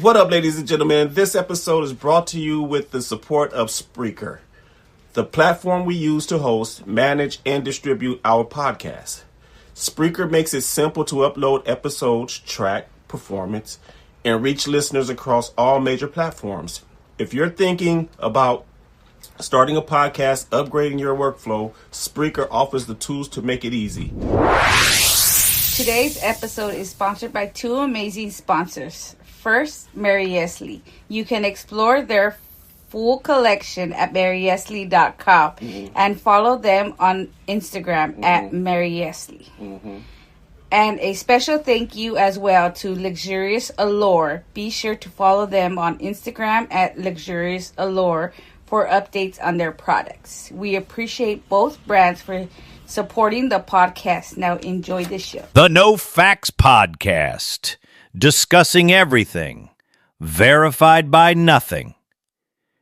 What up, ladies and gentlemen? This episode is brought to you with the support of Spreaker, the platform we use to host, manage, and distribute our podcast. Spreaker makes it simple to upload episodes, track performance, and reach listeners across all major platforms. If you're thinking about starting a podcast, upgrading your workflow, Spreaker offers the tools to make it easy. Today's episode is sponsored by two amazing sponsors. First, Maryestlie. You can explore their full collection at Maryestlie.com and follow them on Instagram at Maryestlie. And a special thank you as well to Lexurious Allure. Be sure to follow them on Instagram at Lexurious Allure for updates on their products. We appreciate both brands for supporting the podcast. Now enjoy the show. The No Facts Podcast, discussing everything, verified by nothing.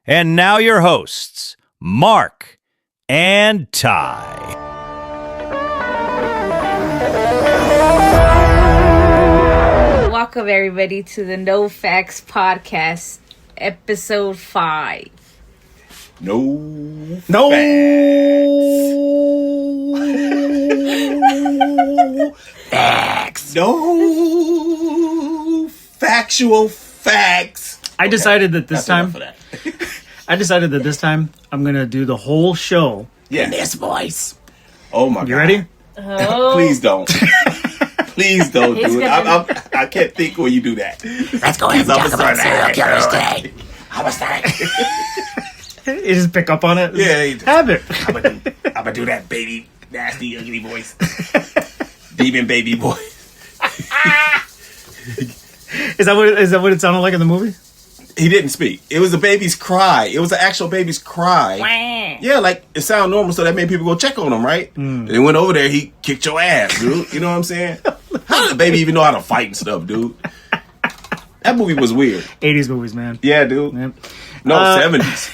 And now your hosts, Mark and Ty. Welcome everybody to the No Facts Podcast, episode 5. No facts. No factual facts. I decided that this time I'm going to do the whole show in this voice. Oh my God. You ready? Oh. Please don't. Please don't do it. I can't think when you do that. Let's go ahead and talk about serial killers today. I'm gonna start. You just pick up on it? Yeah. Have it. I'm gonna do that baby, nasty, ugly voice. Demon baby voice. Is that what it sounded like in the movie? He didn't speak. It was a baby's cry. It was an actual baby's cry. Yeah, like it sounded normal, so that made people go check on him, right? They went over there, he kicked your ass, dude. You know what I'm saying? How did the baby even know how to fight and stuff, dude? That movie was weird. 80s movies, man. Yeah, dude. Yep. No, 70s.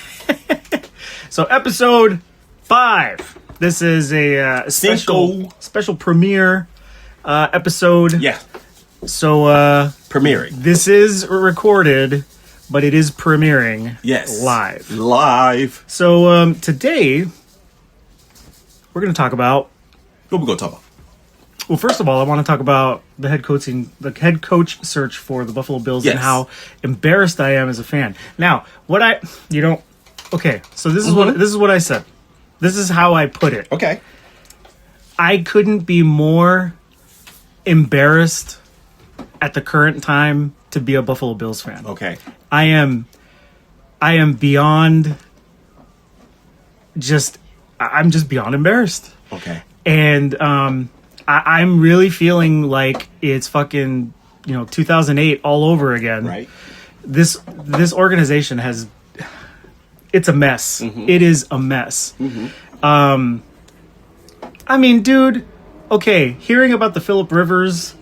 So episode 5. This is a special premiere episode. Yeah. So Premiering. this is recorded, but it is premiering live. So today we're going to talk about What we gonna talk about? Well, first of all, I want to talk about the head coach search for the Buffalo Bills and how embarrassed I am as a fan. Now, so this is what I said. This is how I put it. Okay. I couldn't be more embarrassed at the current time to be a Buffalo Bills fan. Okay. I am beyond I'm just beyond embarrassed. Okay. And I'm really feeling like it's fucking 2008 all over again. Right. This organization it's a mess. It is a mess. I mean, dude. Okay, hearing about the Phillip Rivers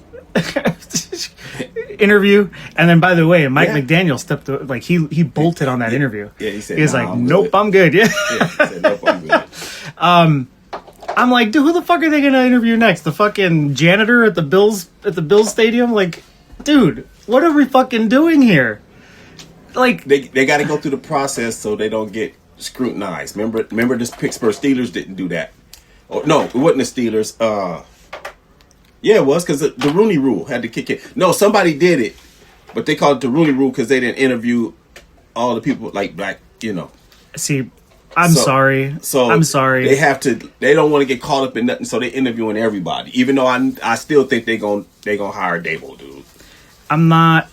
interview, and then by the way, Mike McDaniel he bolted on that interview. Yeah, he said, he's like, "Nope, I'm good." Yeah. He said, nope, I'm good. I'm like, dude, who the fuck are they gonna interview next? The fucking janitor at the Bills stadium? Like, dude, what are we fucking doing here? Like, they got to go through the process so they don't get scrutinized. Remember, this Pittsburgh Steelers didn't do that. Oh, no, it wasn't the Steelers. Yeah, it was because the Rooney Rule had to kick in. No, somebody did it, but they called it the Rooney Rule because they didn't interview all the people like black. See. I'm sorry. They have to. They don't want to get caught up in nothing, so they're interviewing everybody. Even though I still think they gonna hire Dable, dude. I'm not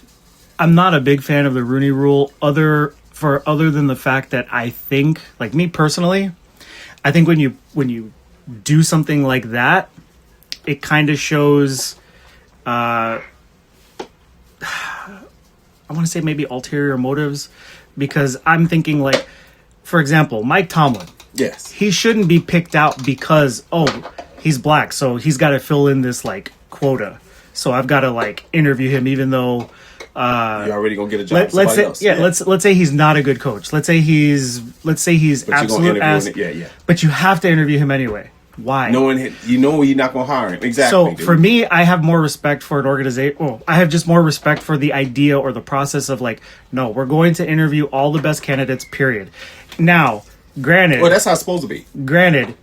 a big fan of the Rooney Rule. Other than the fact that I think, like me personally, I think when you do something like that, it kind of shows. I want to say maybe ulterior motives, because I'm thinking like. For example, Mike Tomlin. Yes. He shouldn't be picked out because, he's black, so he's got to fill in this, quota. So I've got to, interview him even though... You're already going to get a job. Let's say he's not a good coach. Let's say he's absolute ass. Yeah. But you have to interview him anyway. Why? Knowing you're not going to hire him. Exactly. So dude. for me, I have more respect for an organization. Well, I have just more respect for the idea or the process of like, no, we're going to interview all the best candidates, period. Now, granted. Well, that's how it's supposed to be. Granted,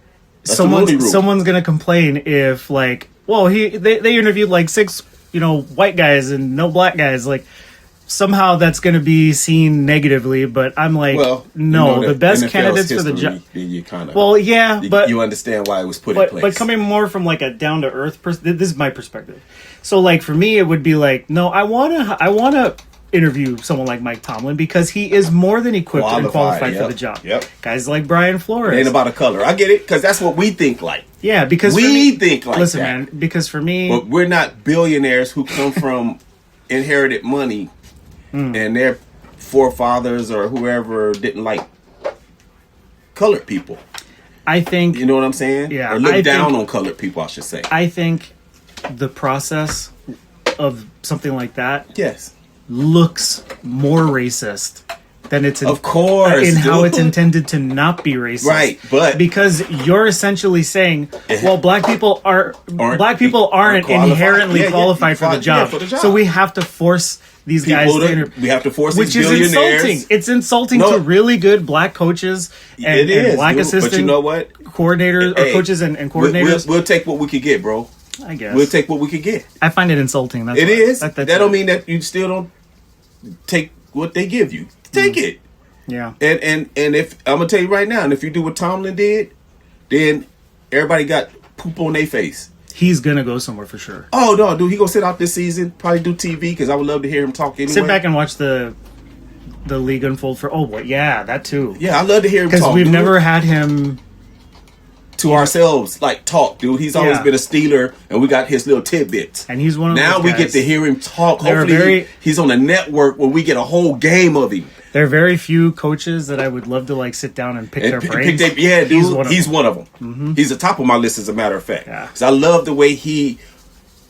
That's the Moody rule. someone's going to complain if like, well, they interviewed like 6, white guys and no black guys. Like, somehow that's going to be seen negatively, but I'm like, no, the best NFL's candidates for the history, job. You kind of, well, yeah, but you understand why it was put in place. But coming more from like a down to earth person, this is my perspective. So like for me, it would be like, no, I wanna interview someone like Mike Tomlin because he is more than equipped and qualified for the job. Yep. Guys like Brian Flores. It ain't about a color. I get it because that's what we think like. Yeah, because we think like listen, that. man, because for me, but we're not billionaires who come from inherited money. And their forefathers or whoever didn't like colored people. I think... You know what I'm saying? Yeah. Or look down on colored people, I should say. I think the process of something like that... Yes. ...looks more racist than it's... Of course, how it's intended to not be racist. Right, but... Because you're essentially saying, well, black people aren't inherently qualified for the job. So we have to force... these guys we have to force which these is billionaires. Insulting. It's insulting to really good black coaches and black assistant but you know what? Coordinators or coaches and coordinators. We'll take what we could get, bro. I guess. We'll take what we could get. I find it insulting. That's it is. That don't mean that you still don't take what they give you. Take it. Yeah. And if I'm gonna tell you right now, and if you do what Tomlin did, then everybody got poop on their face. He's gonna go somewhere for sure. Oh no, dude, he gonna sit out this season, probably do TV because I would love to hear him talk anyway. Sit back and watch the league unfold for. Oh boy, yeah, that too. Yeah, I love to hear him talk because we've never had him to ourselves like talk, dude. He's always been a Steeler, and we got his little tidbits. And he's one of now those we guys. get to hear him talk. Hopefully, he's on a network where we get a whole game of him. There are very few coaches that I would love to like sit down and pick their brains. Dude, he's one of them. Mm-hmm. He's the top of my list, as a matter of fact. Because I love the way he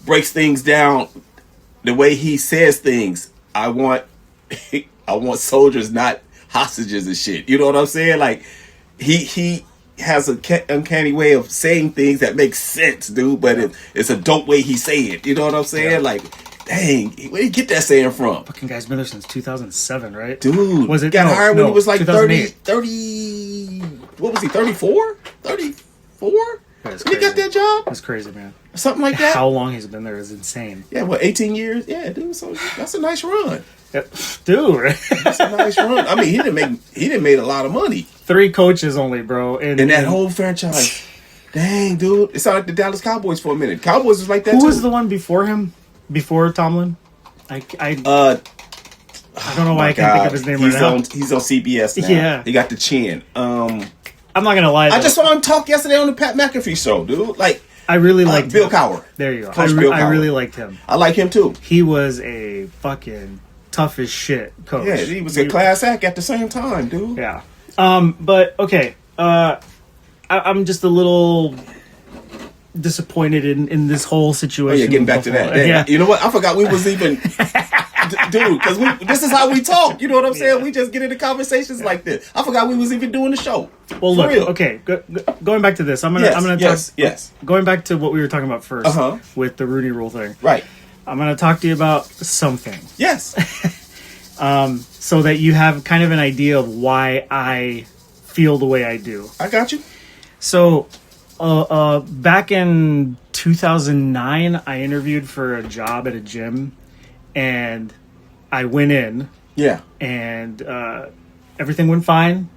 breaks things down, the way he says things. I want soldiers, not hostages and shit. You know what I'm saying? Like he has an uncanny way of saying things that make sense, dude. But it's a dope way he say it. You know what I'm saying? Yeah. Like. Dang, where did you get that saying from? Fucking guy's been there since 2007, right? Dude, was it got hired when he was like 30, what was he, 34? 34? When he got that job? That's crazy, man. Something like that? How long he's been there is insane. Yeah, what, 18 years? Yeah, dude, so that's a nice run. Dude. That's a nice run. I mean, he didn't make a lot of money. 3 coaches only, bro. In that whole franchise. Dang, dude. It sounded like the Dallas Cowboys for a minute. Cowboys was like that, Who was the one before him? Before Tomlin? I don't know why I can't think of his name right now. He's on CBS now. Yeah. He got the chin. I'm not going to lie. I just saw him talk yesterday on the Pat McAfee show, dude. Like, I really liked Bill Cowher. There you go. I really liked him. I like him too. He was a fucking tough as shit coach. Yeah, he was a class act at the same time, dude. Yeah. But okay. I'm just a little disappointed in this whole situation. Oh yeah, getting back to that. Yeah. You know what? I forgot we was even, dude. Because this is how we talk. You know what I'm saying? We just get into conversations like this. I forgot we was even doing the show. Well, look. Okay, going back to this, I'm gonna talk. Yes. Going back to what we were talking about first with the Rooney Rule thing. Right. I'm gonna talk to you about something. Yes. So that you have kind of an idea of why I feel the way I do. I got you. So. Back in 2009, I interviewed for a job at a gym, and I went in. Yeah. And everything went fine.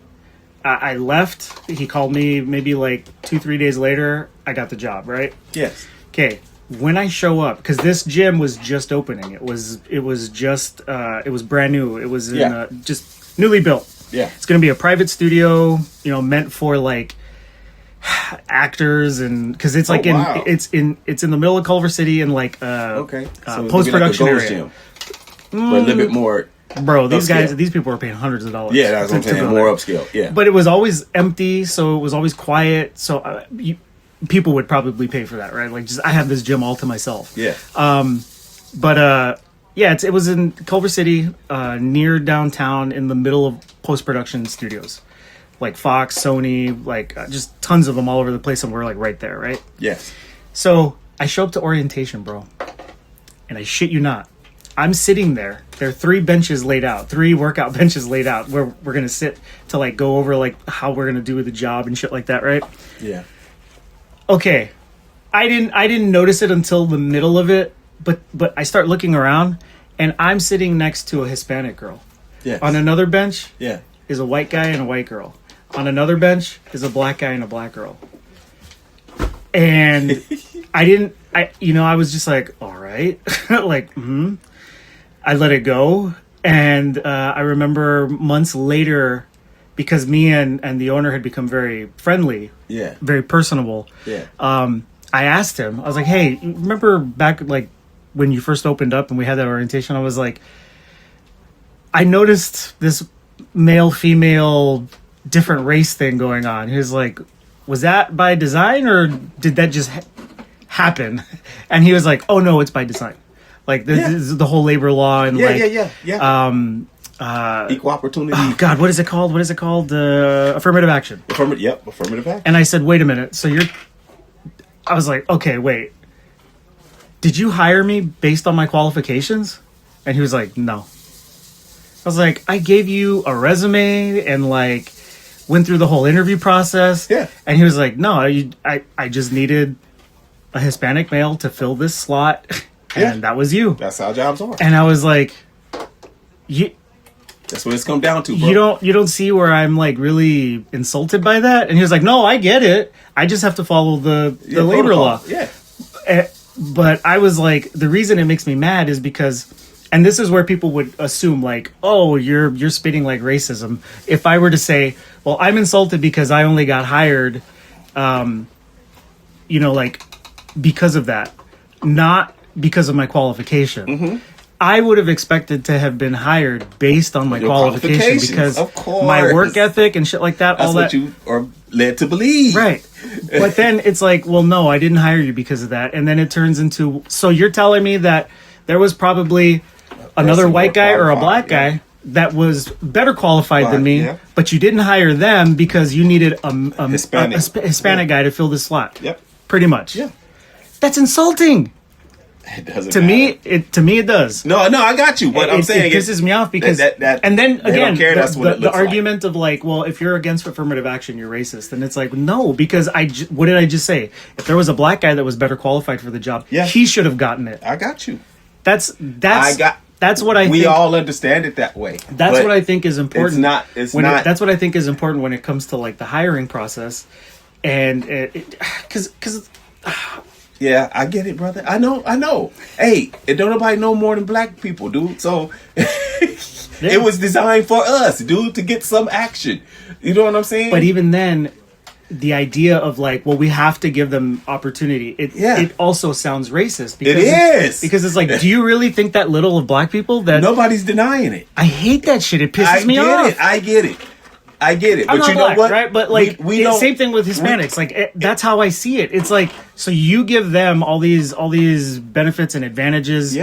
I left. He called me maybe like 2-3 days later. I got the job, right? Yes. Okay. When I show up, because this gym was just opening. It was brand new. It was just newly built. Yeah. It's going to be a private studio, meant for like actors, and because it's like it's in the middle of Culver City in like so post-production like area, gym, but a little bit more. Bro, these people are paying hundreds of dollars. Yeah, that's what I'm saying. More upscale. Yeah, but it was always empty, so it was always quiet. So people would probably pay for that, right? Like, just I have this gym all to myself. Yeah. It was in Culver City, near downtown, in the middle of post-production studios. like Fox, Sony, like just tons of them all over the place, and we're like right there, right? Yes. So I show up to orientation, bro, and I shit you not, I'm sitting there. There are 3 benches laid out, 3 workout benches laid out where we're gonna sit to like go over like how we're gonna do the job and shit like that, right? Yeah. Okay, I didn't notice it until the middle of it, but I start looking around, and I'm sitting next to a Hispanic girl. Yes. On another bench, Yeah. is a white guy and a white girl. On another bench is a black guy and a black girl. And I was just like, all right, like, I let it go. And I remember months later, because me and the owner had become very friendly, Yeah. very personable. Yeah. I asked him, I was like, hey, remember back like when you first opened up and we had that orientation? I was like, I noticed this male, female, different race thing going on. He was like, was that by design or did that just happen? And he was like, oh no, it's by design. Like this is the whole labor law and equal opportunity. Oh God, what is it called? Affirmative action. Affirmative action. And I said, wait a minute. I was like, okay, wait. Did you hire me based on my qualifications? And he was like, no. I was like, I gave you a resume and like went through the whole interview process. Yeah. And he was like, no, I just needed a Hispanic male to fill this slot. And that was you. That's how jobs are. And I was like, that's what it's come down to, bro. You don't see where I'm like really insulted by that? And he was like, no, I get it. I just have to follow the labor law. Yeah. But I was like, the reason it makes me mad is because, and this is where people would assume like, oh, you're spitting like racism. If I were to say, well, I'm insulted because I only got hired, like because of that, not because of my qualification. Mm-hmm. I would have expected to have been hired based on my qualification because of course. My work ethic and shit like that. That's all what that you are led to believe. Right. But then it's like, well, no, I didn't hire you because of that. And then it turns into, so you're telling me that there was probably another white guy or a black guy that was better qualified than me, but you didn't hire them because you needed a Hispanic guy to fill this slot. Yep. Pretty much. Yeah. That's insulting. It doesn't to matter. me it does. No, I got you. What I'm saying it pisses me off because and then again the argument of like, well, if you're against affirmative action, you're racist, and it's like, no, because what did I just say? If there was a black guy that was better qualified for the job, he should have gotten it. I got you. That's what I think. We all understand it that way. That's what I think is important. It's not. That's what I think is important when it comes to like the hiring process, and because. Yeah, I get it, brother. I know. Hey, it don't nobody know more than black people, dude. So it was designed for us, dude, to get some action. You know what I'm saying? But even then, the idea of like, well, we have to give them opportunity. It also sounds racist. Because because it's like, do you really think that little of black people? That nobody's denying it. I hate that shit. It pisses me off. I get it. But you know what? Right? But like, we don't, same thing with Hispanics. That's how I see it. It's like, so you give them all these benefits and advantages,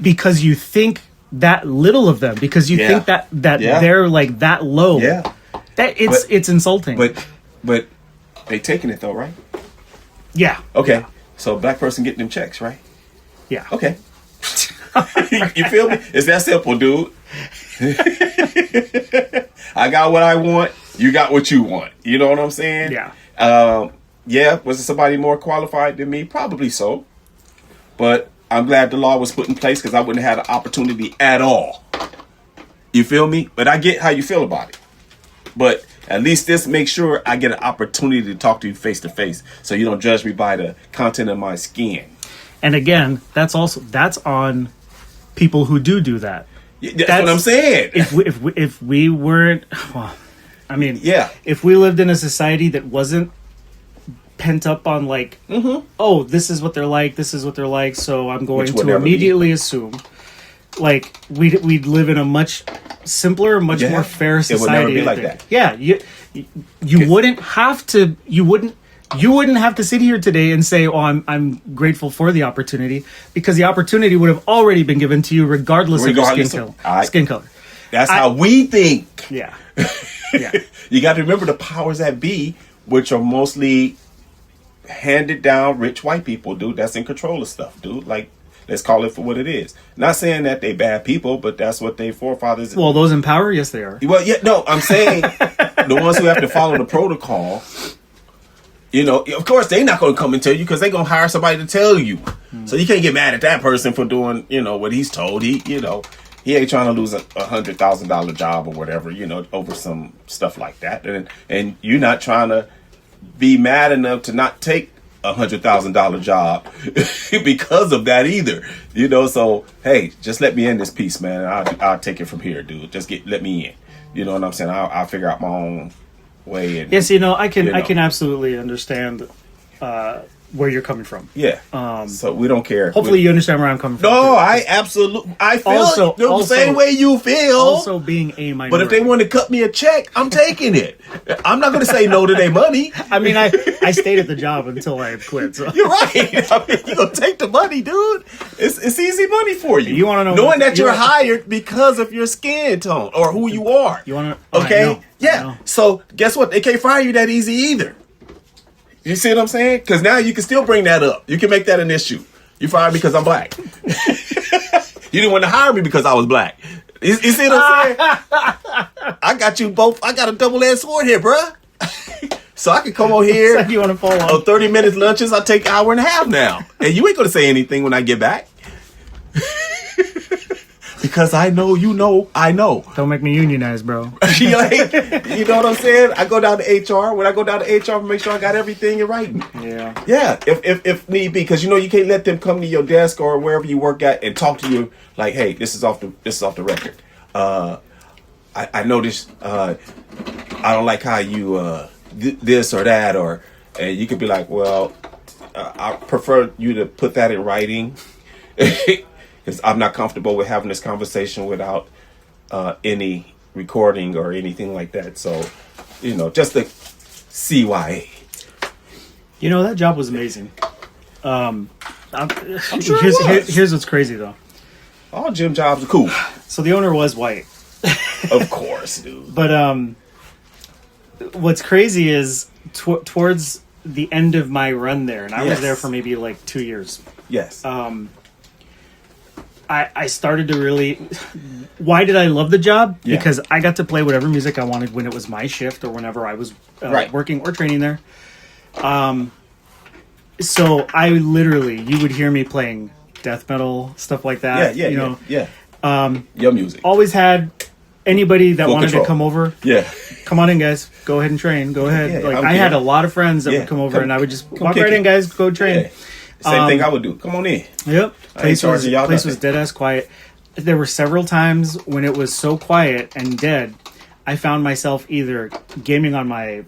because you think that little of them, because you think that they're like that low. Yeah, it's insulting. But they taking it though, right? Yeah. Okay. So black person getting them checks, right? Yeah. Okay. You feel me? It's that simple, dude. I got what I want. You got what you want. You know what I'm saying? Yeah. Was it somebody more qualified than me? Probably so. But I'm glad the law was put in place because I wouldn't have had an opportunity at all. You feel me? But I get how you feel about it. But at least this makes sure I get an opportunity to talk to you face to face, so you don't judge me by the content of my skin. And again, that's on people who do that. That's what I'm saying. If we weren't, well, I mean, if we lived in a society that wasn't pent up on like, oh, this is what they're like, so I'm going to immediately assume, like we'd live in a much simpler, much more fair society. It would never be like that. Yeah, you wouldn't have to. You wouldn't have to sit here today and say, "Oh, I'm grateful for the opportunity," because the opportunity would have already been given to you, regardless of your skin color. That's how we think. Yeah. You got to remember the powers that be, which are mostly handed down rich white people, dude. That's in control of stuff, dude. Like, let's call it for what it is. Not saying that they bad people, but that's what their forefathers. Well, those in power, yes, they are. Well, yeah, no, I'm saying the ones who have to follow the protocol. You know, of course, they're not going to come and tell you because they're going to hire somebody to tell you. So you can't get mad at that person for doing, you know, what he's told. He ain't trying to lose a $100,000 job or whatever, you know, over some stuff like that. And you're not trying to be mad enough to not take $100,000 job because of that either. You know, so hey, just let me in this piece, man. I'll take it from here, dude. Just let me in. You know what I'm saying? I'll figure out my own way. And, yes, I can absolutely understand where you're coming from. Yeah. So we don't care. Hopefully you understand where I'm coming from. No, I feel the same way you feel. Also being a minority. But if they want to cut me a check, I'm taking it. I'm not going to say no to their money. I mean, I stayed at the job until I quit. So. You're right. I mean, you're going to take the money, dude. It's easy money for you. You want to know knowing that you're hired because of your skin tone or who you are. You want to? Okay? Yeah. So guess what? They can't fire you that easy either. You see what I'm saying? Because now you can still bring that up. You can make that an issue. You fired me because I'm black. You didn't want to hire me because I was black. You see what I'm saying? I got you both. I got a double-edged sword here, bruh. So I can come on here. Like you want to fall on 30 minutes lunches. I take an hour and a half now. And you ain't going to say anything when I get back. Because I know you know I know. Don't make me unionize, bro. Like, you know what I'm saying? I go down to HR. When I go down to HR, make sure I got everything in writing. Yeah. Yeah, if need be, because you can't let them come to your desk or wherever you work at and talk to you like, hey, this is off the record. I noticed I don't like how you this or that, and you could be like, well, I prefer you to put that in writing. Because I'm not comfortable with having this conversation without any recording or anything like that. So, just the CYA. That job was amazing. I'm sure here's what's crazy, though. All gym jobs are cool. So the owner was white. Of course, dude. But what's crazy is towards the end of my run there, and I was there for maybe like 2 years. Yes. I started to really... Why did I love the job? Yeah. Because I got to play whatever music I wanted when it was my shift or whenever I was working or training there. So I literally... You would hear me playing death metal, stuff like that. Yeah. Your music. Always had anybody that wanted to come over. Yeah. Come on in, guys. Go ahead and train. Go ahead. Yeah, I had a lot of friends that would come over and I would just walk right in, guys. Go train. Yeah. Same thing I would do. Come on in. Yep. Place was dead ass quiet. There were several times when it was so quiet and dead, I found myself either gaming on my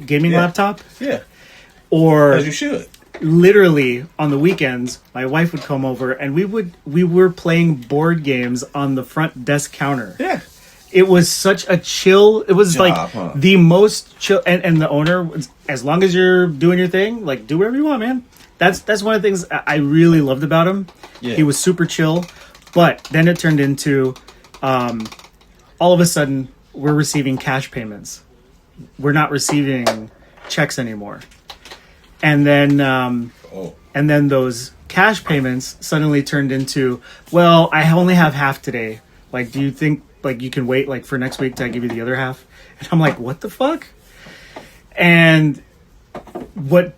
gaming laptop. Yeah. Or as you should. Literally on the weekends, my wife would come over and we were playing board games on the front desk counter. Yeah. It was such a chill. It was the most chill. And the owner, as long as you're doing your thing, like do whatever you want, man. That's one of the things I really loved about him. Yeah. He was super chill, but then it turned into, all of a sudden we're receiving cash payments. We're not receiving checks anymore. And then those cash payments suddenly turned into, well, I only have half today. Like, do you think like you can wait like for next week till I give you the other half? And I'm like, what the fuck? And what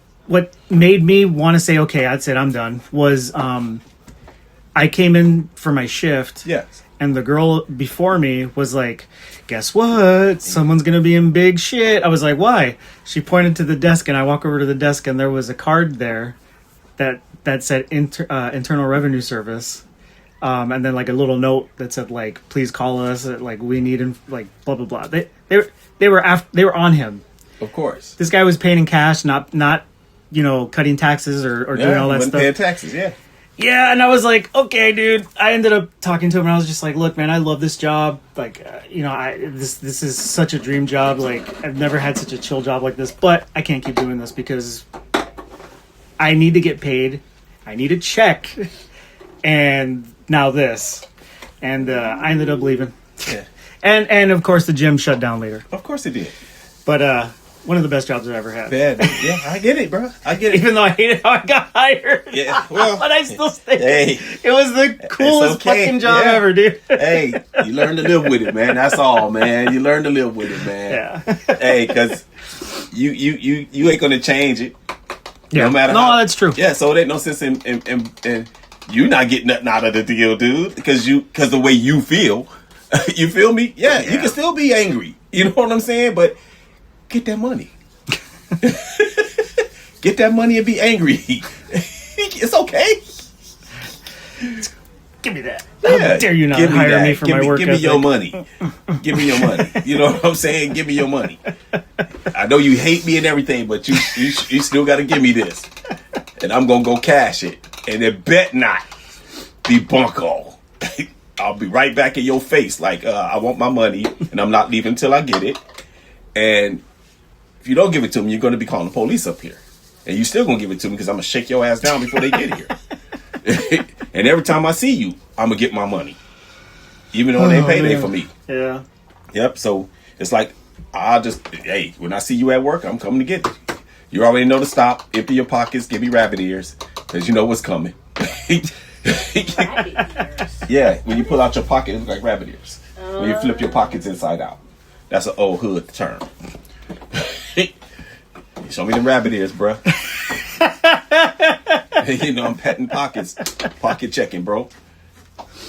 made me want to say, okay, that's it, I'm done, was I came in for my shift. Yes. And the girl before me was like, guess what? Someone's going to be in big shit. I was like, why? She pointed to the desk and I walk over to the desk and there was a card there that said Internal Revenue Service. And then like a little note that said like, please call us. Like we need like blah, blah, blah. They were on him. Of course. This guy was paying in cash, not cutting taxes or doing all that stuff. Paying taxes, yeah. Yeah, and I was like, okay, dude. I ended up talking to him, and I was just like, look, man, I love this job. Like, this is such a dream job. Like, I've never had such a chill job like this, but I can't keep doing this because I need to get paid. I need a check, and now this. And I ended up leaving. Yeah. And of course the gym shut down later. Of course it did. But one of the best jobs I've ever had. Bad. Yeah, I get it, bro. I get it. Even though I hated how I got hired. Yeah, well, but I still think hey, it was the coolest fucking job ever, dude. Hey, you learn to live with it, man. That's all, man. You learn to live with it, man. Yeah. Hey, because you ain't gonna change it. Yeah. No matter no, how. That's true. Yeah, so it ain't no sense in you not getting nothing out of the deal, dude. Because the way you feel. You feel me? Yeah, you can still be angry. You know what I'm saying? But get that money. Get that money and be angry. It's okay. Give me that. Yeah, How dare you not hire me for my work Give me ethic. your money. Give me your money. You know what I'm saying? Give me your money. I know you hate me and everything, but you still got to give me this. And I'm going to go cash it. And it bet not be bunko. I'll be right back in your face like, I want my money, and I'm not leaving until I get it. And if you don't give it to me, you're going to be calling the police up here. And you still going to give it to me because I'm going to shake your ass down before they get here. And every time I see you, I'm going to get my money. Even though it ain't payday for me. Yeah. Yep, so it's like, hey, when I see you at work, I'm coming to get it. You already know to stop, empty your pockets, give me rabbit ears, because you know what's coming. Yeah, when you pull out your pocket, it looks like rabbit ears. When you flip your pockets inside out. That's an old hood term. Show me them rabbit ears, bruh. You know, I'm petting pockets. Pocket checking, bro.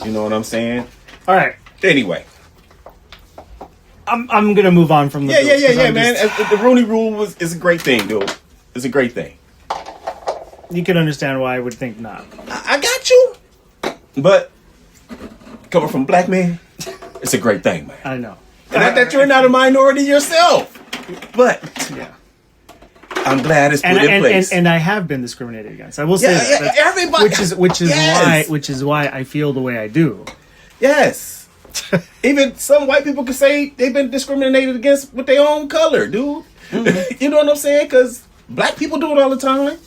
You know what I'm saying? All right. Anyway. I'm going to move on from the Yeah, man. The Rooney Rule is a great thing, dude. It's a great thing. You can understand why I would think not. I got you. But coming from a black man, it's a great thing, man. I know. Not that you're not a minority yourself, but yeah, I'm glad it's put in place. And I have been discriminated against. I will say that. Yeah, everybody. Which is why I feel the way I do. Yes. Even some white people could say they've been discriminated against with their own color, dude. Mm-hmm. You know what I'm saying? Because black people do it all the time.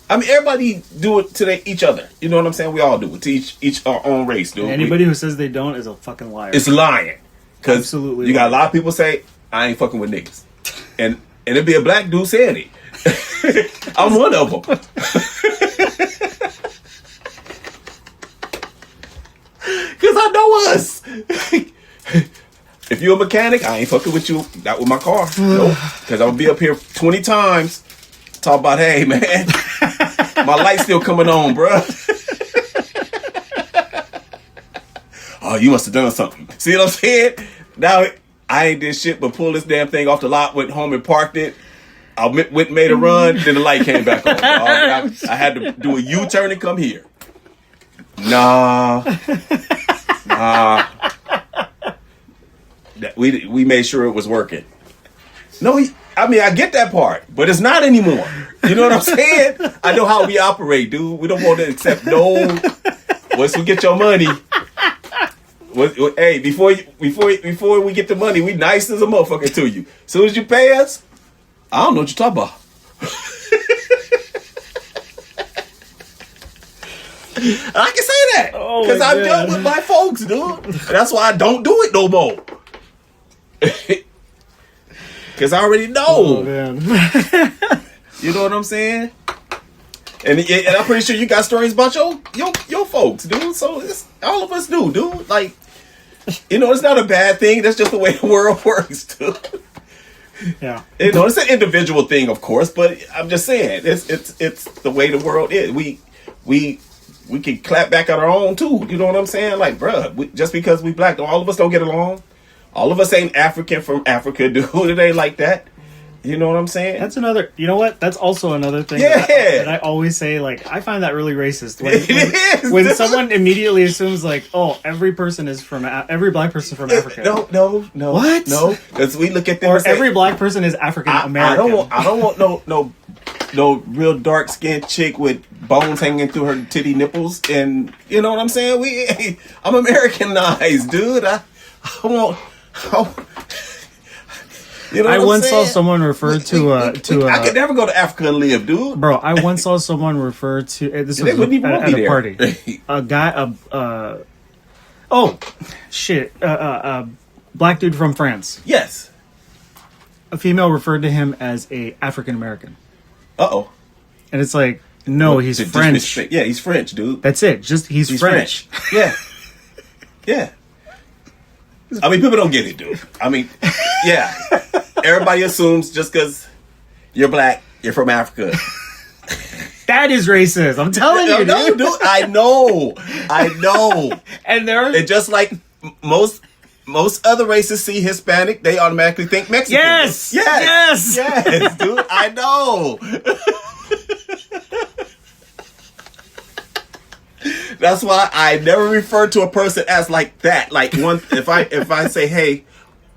I mean, everybody do it to each other. You know what I'm saying? We all do it to each our own race, dude. And anybody who says they don't is a fucking liar. It's lying. Because absolutely, you got a lot of people say, I ain't fucking with niggas. And it'd be a black dude saying it. I'm one of them. Because I know us. If you're a mechanic, I ain't fucking with you. Not with my car. Nope. Because I'm going to be up here 20 times. Talk about, hey, man. My light's still coming on, bruh. Oh, you must have done something. See what I'm saying? Now, I ain't did shit but pull this damn thing off the lot, went home and parked it. I went and made a run, then the light came back on. I had to do a U-turn and come here. Nah. We made sure it was working. No, I mean, I get that part, but it's not anymore. You know what I'm saying? I know how we operate, dude. We don't want to accept no. Once we get your money, hey, before we get the money, we nice as a motherfucker to you. As soon as you pay us, I don't know what you're talking about. I can say that because I've dealt with my folks, dude. That's why I don't do it no more. Because I already know. Oh, man. You know what I'm saying? And I'm pretty sure you got stories about your folks, dude. So all of us do, dude. Like, you know, it's not a bad thing. That's just the way the world works, dude. Yeah. You know, it's an individual thing, of course, but I'm just saying it's the way the world is. We can clap back at our own too. You know what I'm saying? Like, bruh, just because we black, all of us don't get along. All of us ain't African from Africa, dude. It ain't like that. You know what I'm saying? That's another. You know what? That's also another thing. Yeah. That I always say. Like, I find that really racist when someone immediately assumes like, oh, every person is from every black person from Africa. No. What? No, because we look at them. Or and say, every black person is African American. I don't want no real dark skinned chick with bones hanging through her titty nipples, and you know what I'm saying? I'm Americanized, dude. I want. You know I once saw someone refer to I could never go to Africa and live, dude. Bro, I once saw someone refer to this was at a party. A guy, Black dude from France. Yes. A female referred to him as a African American. Uh-oh. And it's like, no, he's French. Yeah, he's French, dude. That's it. Just he's French. Yeah. Yeah. I mean, people don't get it, dude. I mean, yeah. Everybody assumes just because you're black, you're from Africa. That is racist. I'm telling you, dude. I know. And and just like most other races see Hispanic, they automatically think Mexican. Yes, dude. I know. That's why I never refer to a person as like that. Like if I say, hey,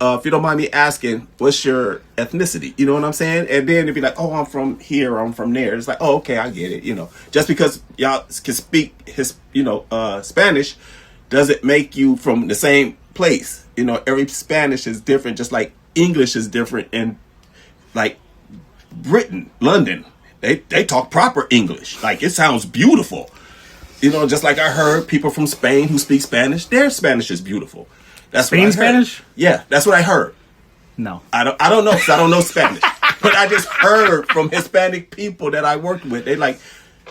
if you don't mind me asking, what's your ethnicity? You know what I'm saying? And then it'd be like, oh, I'm from here, I'm from there. It's like, oh, okay, I get it. You know, just because y'all can speak Spanish doesn't make you from the same place. You know, every Spanish is different, just like English is different. And like Britain, London, they talk proper English. Like it sounds beautiful. You know, just like I heard people from Spain who speak Spanish, their Spanish is beautiful. That's Spain Spanish? Yeah, that's what I heard. No, I don't know because I don't know Spanish, but I just heard from Hispanic people that I worked with. They like,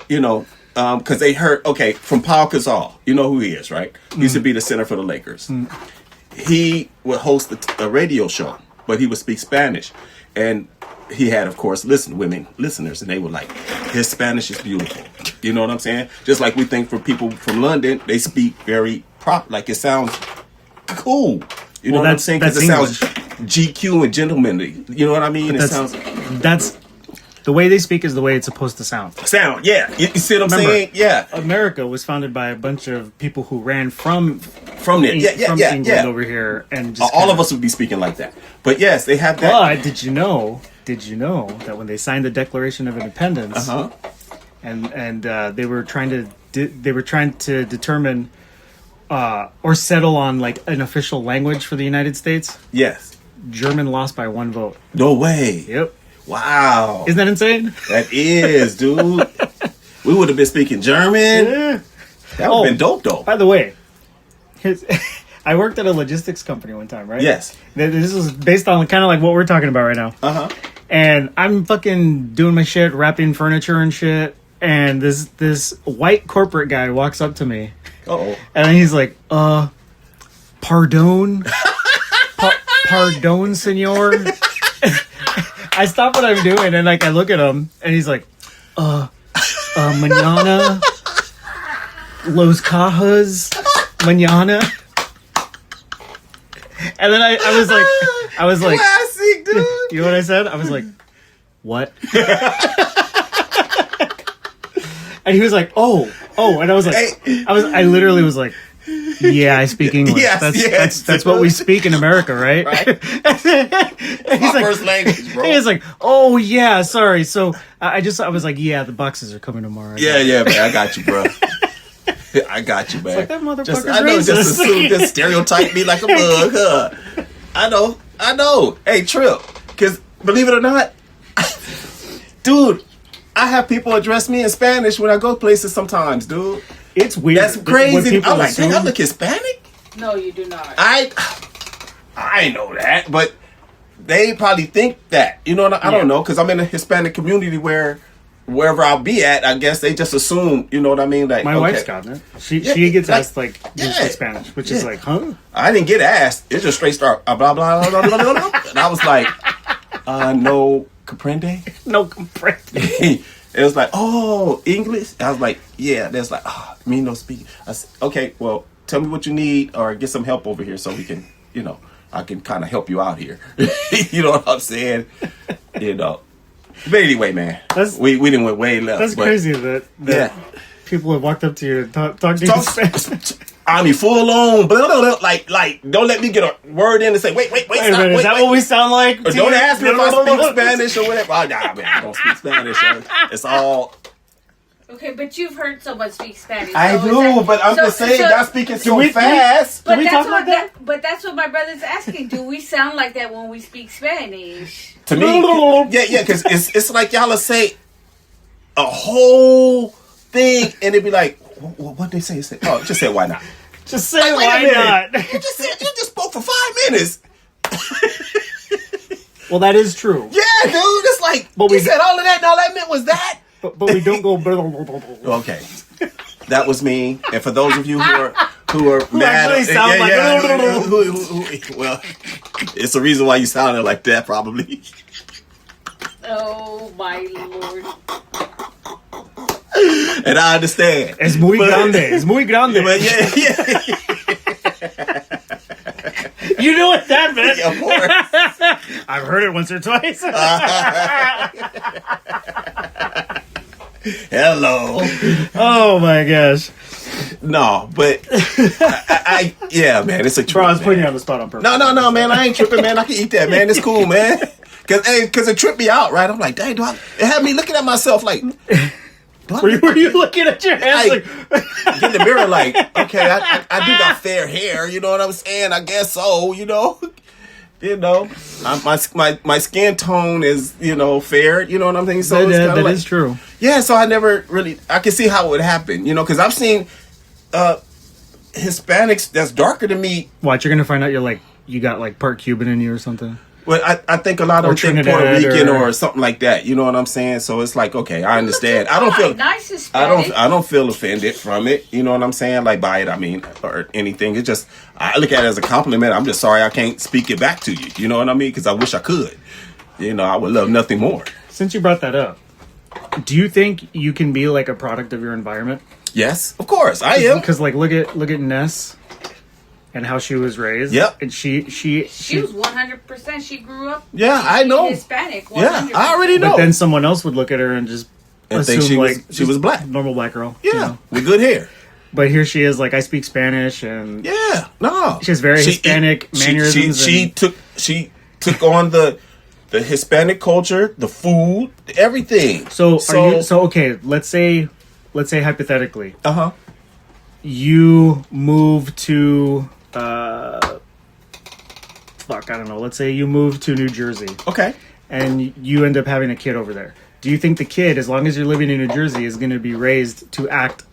you know, because they heard from Paul Gasol. You know who he is, right? He used to be the center for the Lakers. He would host a radio show, but he would speak Spanish, and he had, of course, women listeners, and they were like, his Spanish is beautiful. You know what I'm saying? Just like we think for people from London, they speak very proper, like it sounds cool. You know what I'm saying? Because it sounds GQ and gentlemanly. You know what I mean? That's the way they speak is the way it's supposed to sound. Yeah. You see what I'm saying? Yeah. America was founded by a bunch of people who ran from there. England over here, and just all of us would be speaking like that. But yes, they have that. But did you know that when they signed the Declaration of Independence, and they were trying to determine or settle on like an official language for the United States? Yes. German lost by 1 vote. No way. Yep. Wow. Isn't that insane? That is, dude. We would have been speaking German. Yeah. That would have been dope, though. By the way, I worked at a logistics company one time, right? Yes. This is based on kind of like what we're talking about right now. And I'm fucking doing my shit, wrapping furniture and shit. And this white corporate guy walks up to me. Uh-oh. And then he's like, pardon? Pardon, senor? I stop what I'm doing and like I look at him and he's like, mañana, los cajas, mañana. And then I was like, classic, dude. You know what I said? I was like, what? And he was like, oh, and I was like, I literally was like, yeah, I speak English. That's what we speak in America, right? It's my first language, bro. He's like, oh yeah, sorry. So I was like, yeah, the boxes are coming tomorrow. Yeah, man, I got you, bro. I got you, man. It's like that motherfucker's racist. Just assume, just stereotype me like a bug, huh? I know. Hey, Trill, because believe it or not, dude, I have people address me in Spanish when I go places sometimes, dude. It's weird. That's crazy. I'm like, dang, I look Hispanic? No, you do not. I know that, but they probably think that. You know, I don't know, because I'm in a Hispanic community where wherever I'll be at, I guess they just assume, you know what I mean? Like, my wife's gotten it. She gets asked, like, do you speak Spanish? Which is like, huh? I didn't get asked. It's just straight start, blah, blah, blah, blah, blah, blah, blah. And I was like, no comprende? No comprende. It was like, oh, English? I was like, yeah. There's like, me no speak. I said, okay, well, tell me what you need or get some help over here so we can, you know, I can kind of help you out here. You know what I'm saying? You know. But anyway, man, we didn't went way left. That's crazy that people have walked up to you and talk to you in Spanish. I mean, full on, blah, blah, blah, like, don't let me get a word in and say, wait, stop, is that what we sound like? Or don't ask me if I speak Spanish or whatever. Oh, nah, man, I don't speak Spanish. It's all... Okay, but you've heard someone speak Spanish. I do, but I'm just saying, y'all speaking so fast. But that's what but that's what my brother's asking. Do we sound like that when we speak Spanish? To me, yeah, because it's like y'all will say a whole thing and it'd be like, what they say? Oh, just say why not? Just say Like, wait a why minute. not? You just spoke for 5 minutes. Well, that is true. Yeah, dude. It's like, But you we- said all of that, and all that meant was that? But we don't go. Okay. That was me. And for those of you who are mad, actually sound like- well, it's the reason why you sounded like that, probably. Oh my lord. And I understand. Es muy grande. Es muy grande. But yeah. You know what that meant? Of course. I've heard it once or twice. Hello. Oh my gosh. No, but yeah, man, it's a trip. Bro, I was putting you man. on the spot on purpose. No, man, I ain't tripping, man. I can eat that, man. It's cool, man. Cause it tripped me out, right? I'm like, dang, it had me looking at myself like, Were you looking at your hands like, get in the mirror like, okay, I do got fair hair, you know what I'm saying? I guess so, you know. My skin tone is, fair, you know what I'm saying? So it's that like, is true. yeah, so I never really, I can see how it would happen, because I've seen Hispanics that's darker than me. Watch, you're gonna find out you got like part Cuban in you or something. Well, I think a lot of Or them think Trinidad Puerto Rican or- or something like that. You know what I'm saying? So it's like, okay, I understand. I don't feel nice Hispanic. I don't feel offended from it. You know what I'm saying? Like by it, I mean, or anything. It's just I look at it as a compliment. I'm just sorry I can't speak it back to you. You know what I mean? Because I wish I could. I would love nothing more. Since you brought that up, do you think you can be like a product of your environment? Yes, of course I am. Because look at Ness and how she was raised. Yep. And she was 100%. She grew up. Yeah, I know. Hispanic. 100%. Yeah, I already know. But then someone else would look at her and just And assume think she was black. normal black girl. Yeah, with good hair. But here she is, like I speak Spanish and Yeah, no. She has very Hispanic mannerisms She took on the Hispanic culture, the food, everything. So okay, let's say hypothetically, Uh-huh. you move to I don't know, let's say you move to New Jersey Okay. and you end up having a kid over there. Do you think the kid, as long as you're living in New Jersey, is going to be raised to act,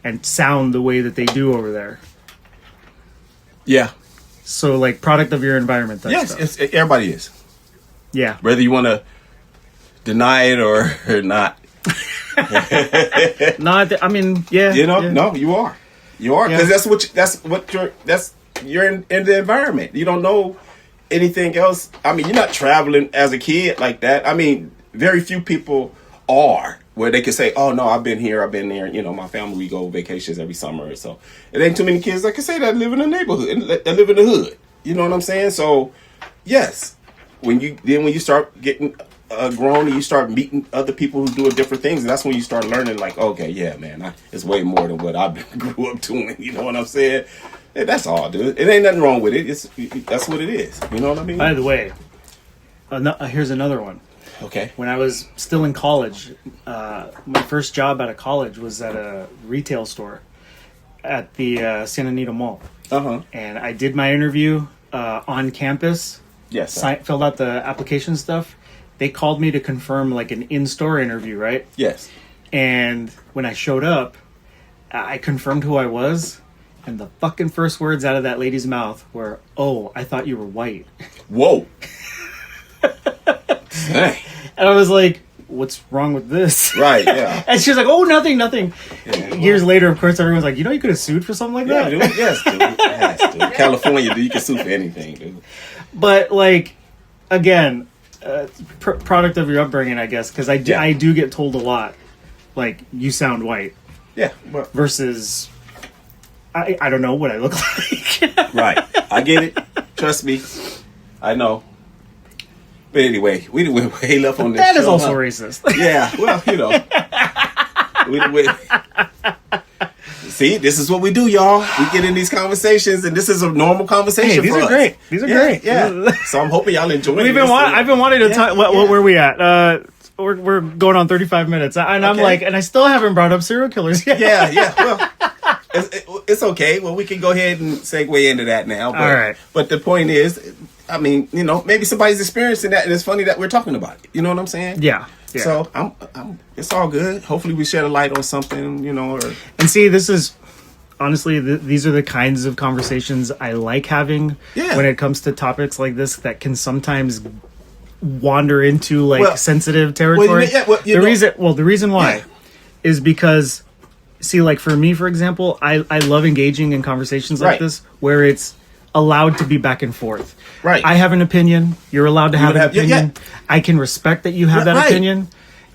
and sound the way that they do over there? Yeah. So like product of your environment. Yes, stuff. everybody is. Yeah. Whether you want to deny it or not. I mean, yeah. Yeah. No, you are. You are, because you're in the environment. You don't know anything else. I mean, you're not traveling as a kid like that. I mean, very few people are where they can say, "Oh no, I've been here, I've been there." My family, we go vacations every summer, so it ain't too many kids that can say that live in the neighborhood, that live in the hood. You know what I'm saying? So, yes, when you start getting grown and you start meeting other people who do different things, and that's when you start learning, like, okay, yeah, man, it's way more than what I grew up doing. You know what I'm saying? Yeah, that's all, dude. It ain't nothing wrong with it. That's what it is. You know what I mean? By the way, here's another one. Okay. When I was still in college, my first job out of college was at a retail store at the Santa Anita Mall. Uh-huh. And I did my interview on campus. Yes. Filled out the application stuff. They called me to confirm like an in-store interview, right? Yes. And when I showed up, I confirmed who I was. And the fucking first words out of that lady's mouth were, "Oh, I thought you were white." Whoa. Dang. And I was like, "What's wrong with this?" Right, yeah. And she was like, "Oh, nothing." Yeah. Years later, of course, everyone's like, "You know, you could have sued for something like Yeah, that." dude. Yes, dude. Yes, dude. California, dude, you can sue for anything, dude. But like, again, product of your upbringing, I guess, because I do get told a lot, like, you sound white. Yeah. Well, Versus, I don't know what I look like. right. I get it. Trust me. I know. But anyway, we went way left on this That is show, also huh? racist. Yeah, well, See, this is what we do, y'all. We get in these conversations, and this is a normal conversation. Hey, these for are us. great. These are great. Yeah. So I'm hoping y'all enjoy it. I've been wanting to talk. Where are we at? We're going on 35 minutes, and I'm Okay. like, and I still haven't brought up serial killers yet. Yeah. Well, it's okay. Well, we can go ahead and segue into that now. But, All right. But the point is, I mean, maybe somebody's experiencing that, and it's funny that we're talking about it. You know what I'm saying? Yeah. So it's all good. Hopefully, we shed a light on something. Or And see, this is honestly, these are the kinds of conversations I like having when it comes to topics like this that can sometimes wander into like sensitive territory. The reason why is because, see, like for me, for example, I love engaging in conversations like this where it's allowed to be back and forth. Right. I have an opinion. You're allowed to have an opinion. I can respect that you have that opinion.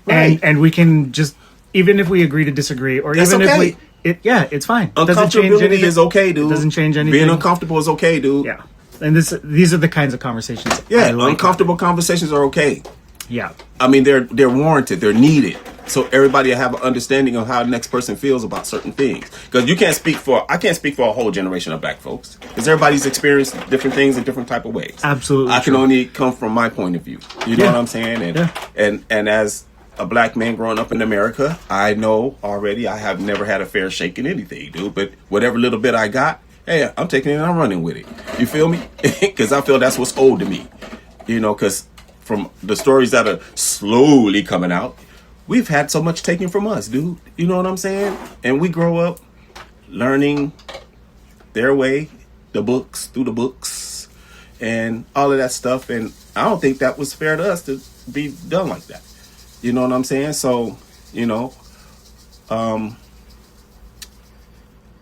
And we can just, even if we agree to disagree, or even if we, it's fine. Uncomfortability is okay, dude. It doesn't change anything. Being uncomfortable is okay, dude. Yeah. And these are the kinds of conversations. Uncomfortable conversations are okay. Yeah. I mean, they're warranted. They're needed. So everybody have an understanding of how the next person feels about certain things. Because I can't speak for a whole generation of black folks. Because everybody's experienced different things in different type of ways. Absolutely. I can only come from my point of view. You know what I'm saying? And as a black man growing up in America, I know already I have never had a fair shake in anything, dude. But whatever little bit I got, hey, I'm taking it and I'm running with it. You feel me? Because I feel that's what's owed to me. You know, because from the stories that are slowly coming out, we've had so much taken from us, dude. You know what I'm saying? And we grow up learning their way, through the books, and all of that stuff. And I don't think that was fair to us to be done like that. You know what I'm saying? So, you know,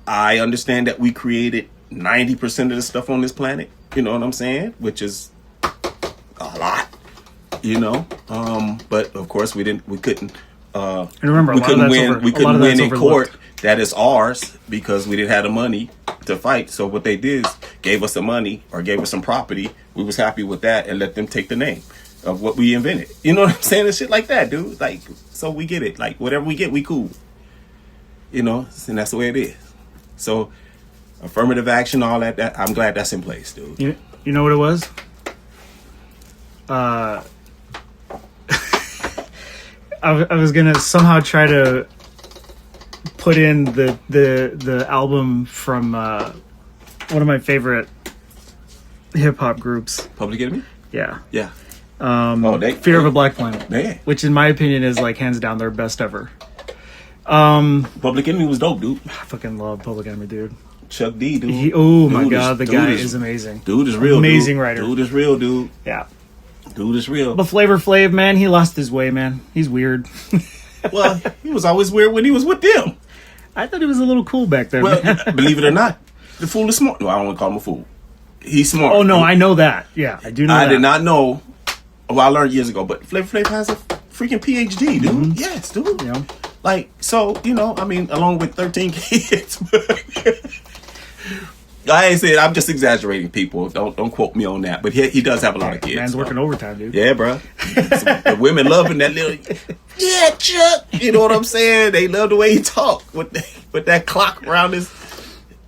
I understand that we created 90% of the stuff on this planet. You know what I'm saying? Which is a lot. You know, but of course we couldn't. And remember, we couldn't win in court that is ours because we didn't have the money to fight. So what they did is gave us the money or gave us some property. We was happy with that and let them take the name of what we invented. You know what I'm saying? And shit like that, dude. Like, so we get it. Like, whatever we get, we cool. You know, and that's the way it is. So affirmative action, all that I'm glad that's in place, dude. You know what it was? I was gonna somehow try to put in the album from one of my favorite hip hop groups, Public Enemy. Yeah. Fear of a Black Planet, which in my opinion is like hands down their best ever. Public Enemy was dope, dude. I fucking love Public Enemy, dude. Chuck D, dude. My god, the guy is amazing. Dude is real. Amazing writer. Dude is real, dude. Yeah. Dude is real. But Flavor Flav, man, he lost his way, man. He's weird. Well, he was always weird when he was with them. I thought he was a little cool back there, well, man. Believe it or not, the fool is smart. No, I don't want to call him a fool. He's smart. Oh, no, I know that. Yeah, I do know that. I did not know. Well, I learned years ago, but Flavor Flav has a freaking PhD, dude. Mm-hmm. Yes, dude. Yeah. Like, so, you know, I mean, along with 13 kids. I ain't saying, I'm just exaggerating, people. Don't quote me on that. But he does have a lot of kids. Man's working overtime, dude. Yeah, bro. The women loving that little, yeah, Chuck. You know what I'm saying? They love the way he talk with that clock around his,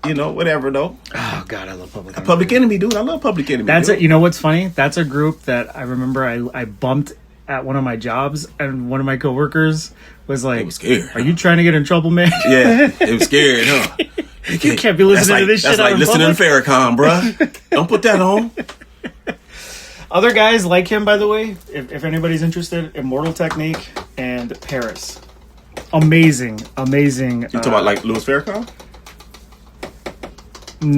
you know, whatever, though. Oh, God, I love Public Enemy. Public Enemy, dude. I love Public Enemy. That's it. You know what's funny? That's a group that I remember I bumped at one of my jobs, and one of my coworkers was like, was scared. Are you trying to get in trouble, man? Yeah, it was scared, huh? You can't be listening to this shit. That's like listening to Farrakhan, bruh. Don't put that on. Other guys like him, by the way, if anybody's interested, Immortal Technique and Paris. Amazing. You talking about like Louis Farrakhan?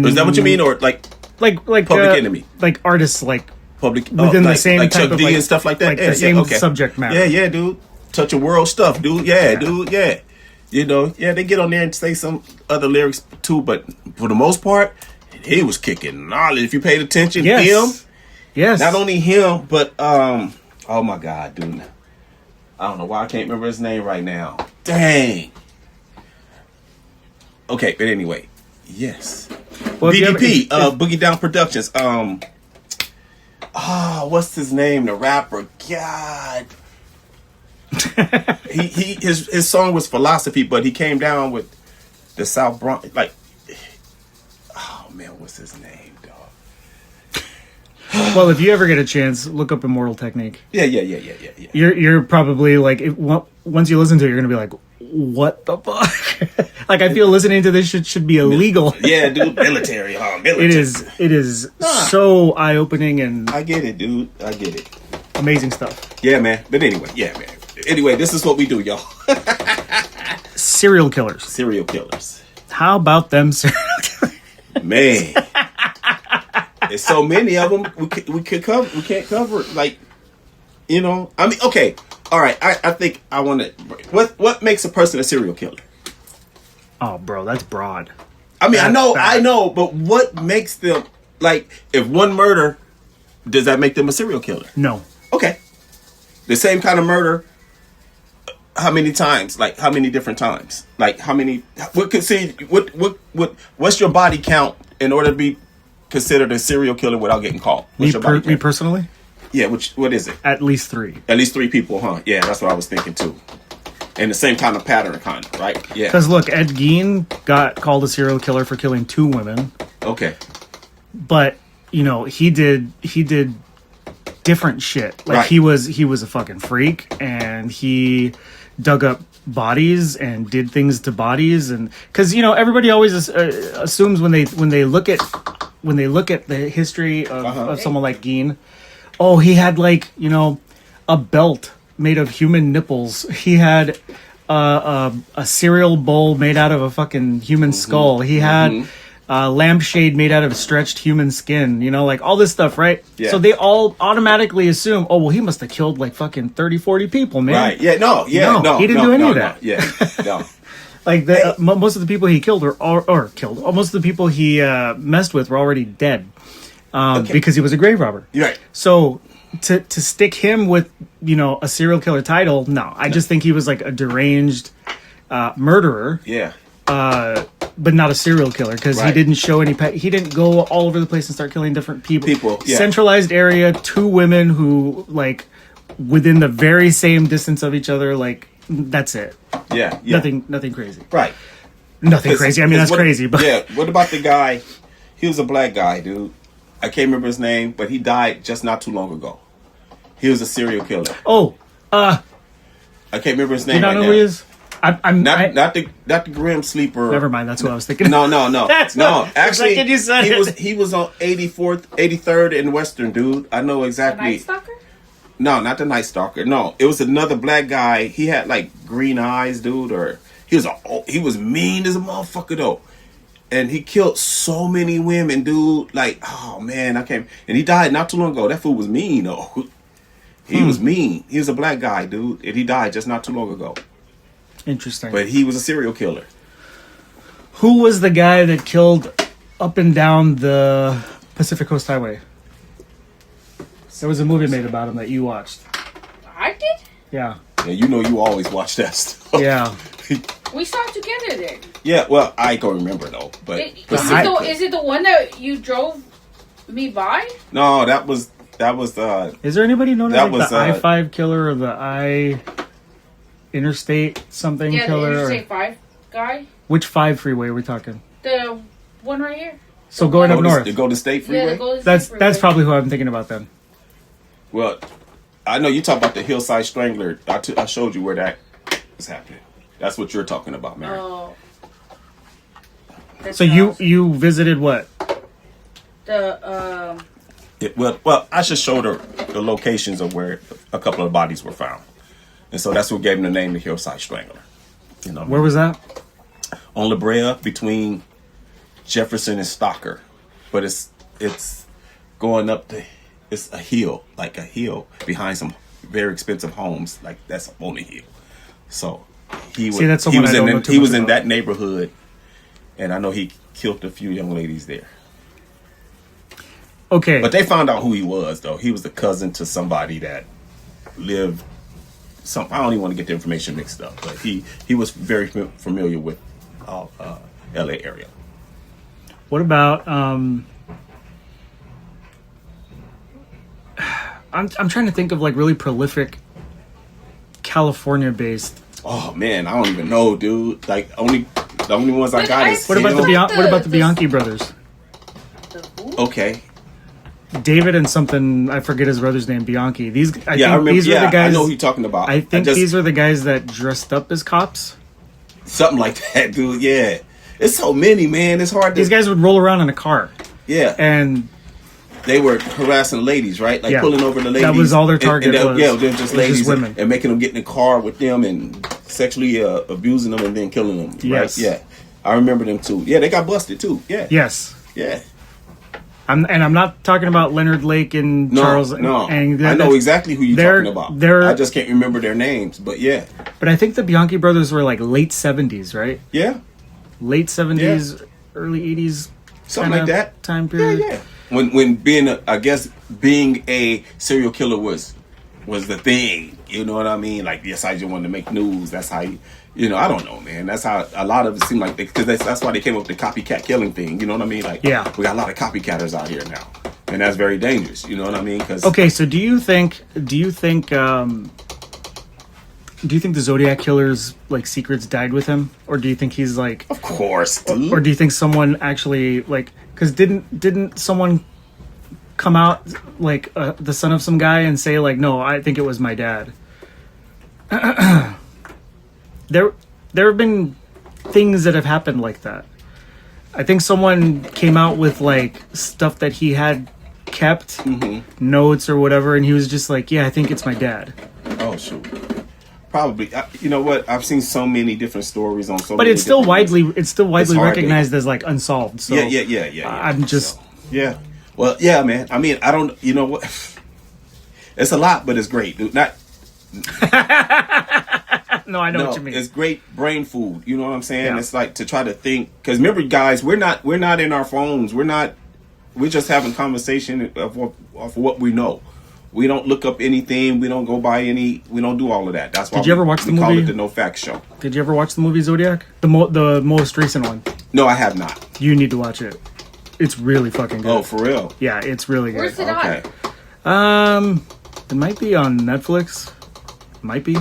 Is that what you mean, or like Public Enemy, like artists like public within the same like type Chuck D and stuff like that, like the same subject matter. Yeah, dude. Touching world stuff, dude. Yeah, dude. Yeah. You know, they get on there and say some other lyrics too, but for the most part, he was kicking knowledge. If you paid attention, him, not only him, but oh my God, dude, I don't know why I can't remember his name right now. Dang. Okay, but anyway, yes. Well, BDP, Boogie Down Productions. What's his name? The rapper. God. His song was Philosophy, but he came down with the South Bronx. Like, oh man, what's his name, dog? Well, if you ever get a chance, look up Immortal Technique. Yeah. You're probably like, once you listen to it, you're gonna be like, what the fuck? Like, I feel listening to this shit should be illegal. Yeah, dude, military, huh? Military. It is so eye opening, and I get it, dude. I get it. Amazing stuff. Yeah, man. But anyway, Anyway, this is what we do, y'all. Serial killers. Serial killers. How about them serial killers? Man, there's so many of them. We can't cover it. Like, you know. I mean, okay, all right. I think I want to. What makes a person a serial killer? Oh, bro, that's broad. I mean, That's I know, but what makes them like? If one murder, does that make them a serial killer? No. Okay, the same kind of murder. How many times? Like how many different times? Like how many? What's your body count in order to be considered a serial killer without getting caught? What's your body Me count? personally? Yeah. What is it? At least 3. At least 3 people, huh? Yeah, that's what I was thinking too. And the same kind of pattern, kind of, right? Yeah. Because look, Ed Gein got called a serial killer for killing 2 women, Okay. but you know he did different shit. Like Right. he was a fucking freak, and he dug up bodies and did things to bodies, and because you know everybody always assumes when they look at the history of someone like Gein, oh, he had like, you know, a belt made of human nipples. He had a cereal bowl made out of a fucking human skull. He had a lampshade made out of stretched human skin. You know, like all this stuff, right? Yeah. So they all automatically assume, oh, well, he must have killed like fucking 30, 40 people, man. Right. Yeah. No. He didn't do any of that. Yeah. No. Like most of the people he killed or killed, most of the people he messed with were already dead because he was a grave robber. Right. So to stick him with, you know, a serial killer title, no. I just think he was like a deranged murderer, Yeah. but not a serial killer because he Right. didn't show any. He didn't go all over the place and start killing different people. Yeah. Centralized area, 2 women who like within the very same distance of each other. Like that's it. Yeah. Yeah. Nothing crazy. Right. Nothing crazy. I mean, that's crazy. But yeah. What about the guy? He was a black guy, dude. I can't remember his name, but he died just not too long ago. He was a serial killer. I can't remember his name. you don't right know now. who he is? Not the Grim Sleeper. Never mind. That's what I was thinking. No. That's no. what- Actually, second you said it. he was on 83rd and Western, dude. I know The exactly. Night Stalker? No, not the Night Stalker. No, it was another black guy. He had like green eyes, dude. Or he was mean as a motherfucker though, and he killed so many women, dude. Like, oh man, I can't. And he died not too long ago. That fool was mean though. He was mean. He was a black guy, dude, and he died just not too long ago. Interesting. But he was a serial killer. Who was the guy that killed up and down the Pacific Coast Highway? There was a movie made about him that you watched. I did? Yeah. Yeah, you know you always watch that stuff. Yeah. We saw it together there. Yeah, well, I don't remember though. But Is it the one that you drove me by? no, that was Is there anybody known as That like was, the I-5 killer or the Interstate something Yeah, the killer? Interstate 5 guy. Which 5 freeway are we talking? The one right here. So going up Golden- north. the Golden State Yeah, Freeway. the Golden State That's Freeway. probably who I'm thinking about then. Well, I know you talk about the Hillside Strangler. I showed you where that was happening. That's what you're talking about, Mary. Oh. So you visited what? The Well, I should show the locations of where a couple of bodies were found, and so that's what gave him the name, the Hillside Strangler. You know, Where was that? on La Brea between Jefferson and Stocker, but it's going up it's a hill behind some very expensive homes, like that's on the hill. So he was See, that's he someone was I don't in know too he much was in about. that neighborhood, and I know he killed a few young ladies there. Okay. But they found out who he was, though. He was the cousin to somebody that lived. I don't even want to get the information mixed up, but he was very familiar with L.A. area. What about I'm trying to think of like really prolific California-based. Oh man, I don't even know, dude. Like the only ones I got is What about Hill. what about the Bianchi brothers? The who? Okay, David and something, I forget his brother's name. Bianchi. I I think remember. these Yeah, were the guys. I know who you're talking about. I think just, these were the guys that dressed up as cops. something like that, dude. Yeah, it's so many, man. It's hard to. These guys would roll around in a car, Yeah, and they were harassing ladies, right? Like Yeah. pulling over the ladies. That was all their target was. Yeah, they're just It was ladies just women. and making them get in the car with them and sexually abusing them and then killing them. Yes. Right? Yeah. I remember them too. Yeah, they got busted too. Yeah. Yes. Yeah. I'm not talking about Leonard Lake and No, Charles. no. And I know exactly who you're talking about. They're, I just can't remember their names, but yeah. But I think the Bianchi brothers were like late 70s, right? Yeah. Late 70s, early 80s. Something like that. Time period. Yeah. When being a serial killer was the thing. You know what I mean? Like, yes, I just wanted to make news. That's how I don't know, man. That's how a lot of it seemed like, because that's why they came up with the copycat killing thing. You know what I mean? Like, yeah, we got a lot of copycatters out here now, and that's very dangerous. You know what I mean? Okay, so do you think the Zodiac killer's like secrets died with him, or do you think he's like? Of course, dude. Or do you think someone actually like? Because didn't someone come out like the son of some guy and say like, no, I think it was my dad. There have been things that have happened like that. I think someone came out with like stuff that he had kept, notes or whatever, and he was just like, yeah, I think it's my dad. Oh, shoot. Probably. You know what? I've seen so many different stories on so but many it's still widely recognized as like unsolved. So yeah. I'm just yeah. Well, yeah, man. I mean, I don't. You know what? It's a lot, but it's great, dude. Not. No, I know what you mean. It's great brain food. You know what I'm saying? Yeah. It's like to try to think. Because remember, guys, we're not in our phones. We're just having conversation of what we know. We don't look up anything. We don't go by any. We don't do all of that. That's why. Did you ever watch the movie? We call it the No Facts Show. Did you ever watch the movie Zodiac? The most recent one. No, I have not. You need to watch it. It's really fucking good. Oh, for real? Yeah, it's really good. Where's it Okay. on? It might be on Netflix. Might be.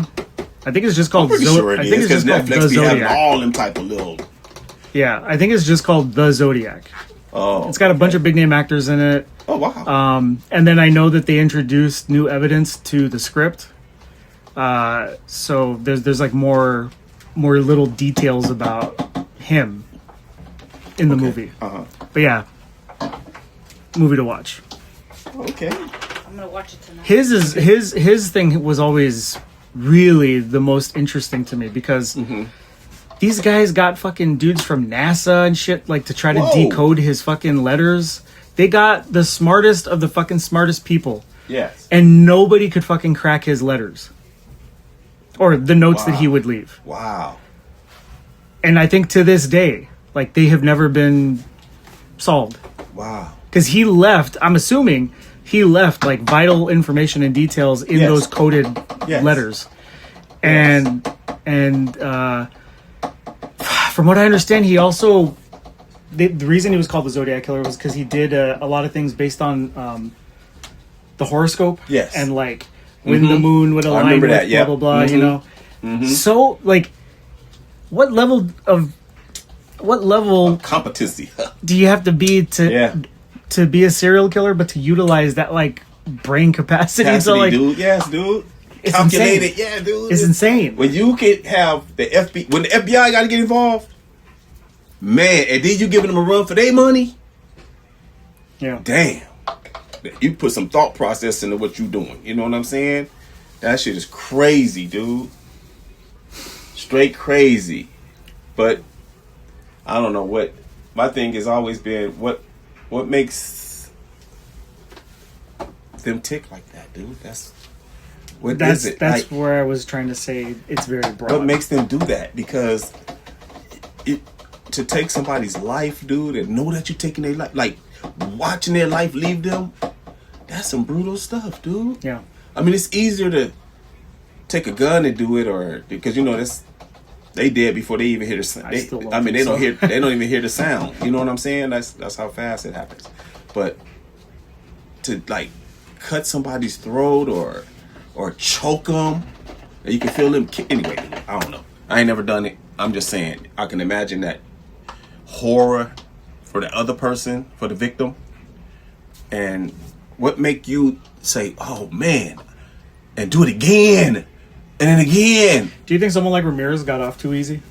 I think it's just called. I'm pretty sure it is, because Netflix be having Zodiac. all them type of little. Yeah, I think it's just called The Zodiac. Oh, it's got a bunch of big name actors in it. Oh wow. And then I know that they introduced new evidence to the script. So there's like more little details about him in the movie. But yeah, movie to watch. Okay. I'm gonna watch it tonight. His thing was always really the most interesting to me, because these guys got fucking dudes from NASA and shit like to try to decode his fucking letters. They got the smartest of the fucking smartest people. Yes. And nobody could fucking crack his letters. Or the notes that he would leave. Wow. And I think to this day, like, they have never been solved. Wow. Because he left, I'm assuming, he left like vital information and details in those coded letters. And from what I understand, he also... The reason he was called the Zodiac Killer was because he did a lot of things based on the horoscope. Yes. And like when the moon would align with that, blah, blah, blah, you know? So, like, what level of competency do you have to be to be a serial killer, but to utilize that, like, brain capacity? So, like, dude. Yes, dude. It's Calculated. insane. Yeah, dude. It's insane. When you could have the FBI, when the FBI got to get involved, man, and then you giving them a run for their money. Yeah. Damn. You put some thought process into what you doing. You know what I'm saying? That shit is crazy, dude. Straight crazy. But I don't know what my thing has always been. What makes them tick like that, dude? That's it? That's where I was trying to say it's very broad. What makes them do that? Because to take somebody's life, dude, and know that you're taking their life, like watching their life leave them, that's some brutal stuff, dude. Yeah. I mean, it's easier to take a gun and do it, or because they dead before they even hear the sound. They don't even hear the sound. You know what I'm saying? That's how fast it happens. But to like cut somebody's throat or choke them, and you can feel them. Anyway, I don't know. I ain't never done it. I'm just saying I can imagine that horror for the other person, for the victim, and what make you say, "Oh man," and do it again and then again. Do you think someone like Ramirez got off too easy?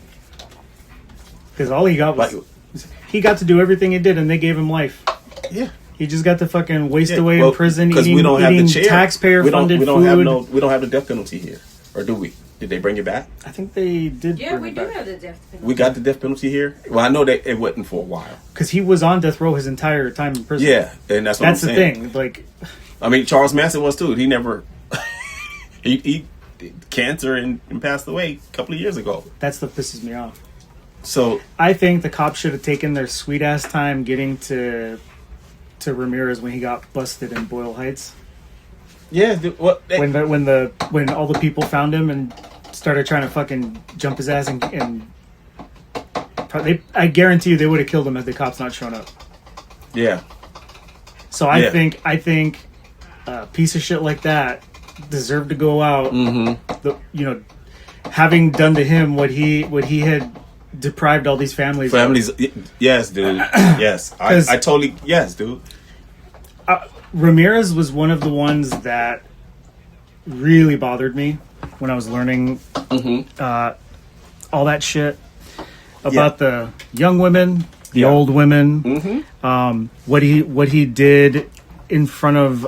Because all he got was he got to do everything he did, and they gave him life. Yeah. He just got to fucking waste away in prison, we don't have the chair. taxpayer-funded food. We don't have the death penalty here, or do we? Did they bring it back? I think they did. Yeah, we do have the death penalty. We got the death penalty here. Well, I know that it wasn't for a while because he was on death row his entire time in prison. Yeah, and that's the saying. thing. Like, I mean, Charles Manson was too. He never he did cancer and passed away a couple of years ago. That's what pisses me off. So I think the cops should have taken their sweet ass time getting to Ramirez when he got busted in Boyle Heights. Yeah, when all the people found him and started trying to fucking jump his ass and I guarantee you they would have killed him had the cops not shown up. Yeah. So I think a piece of shit like that deserved to go out. Mm-hmm. Having done to him what he had deprived all these families. Yes, dude. Yes, I totally. Yes, dude. Ramirez was one of the ones that really bothered me when I was learning all that shit about the young women, the old women, what he did in front of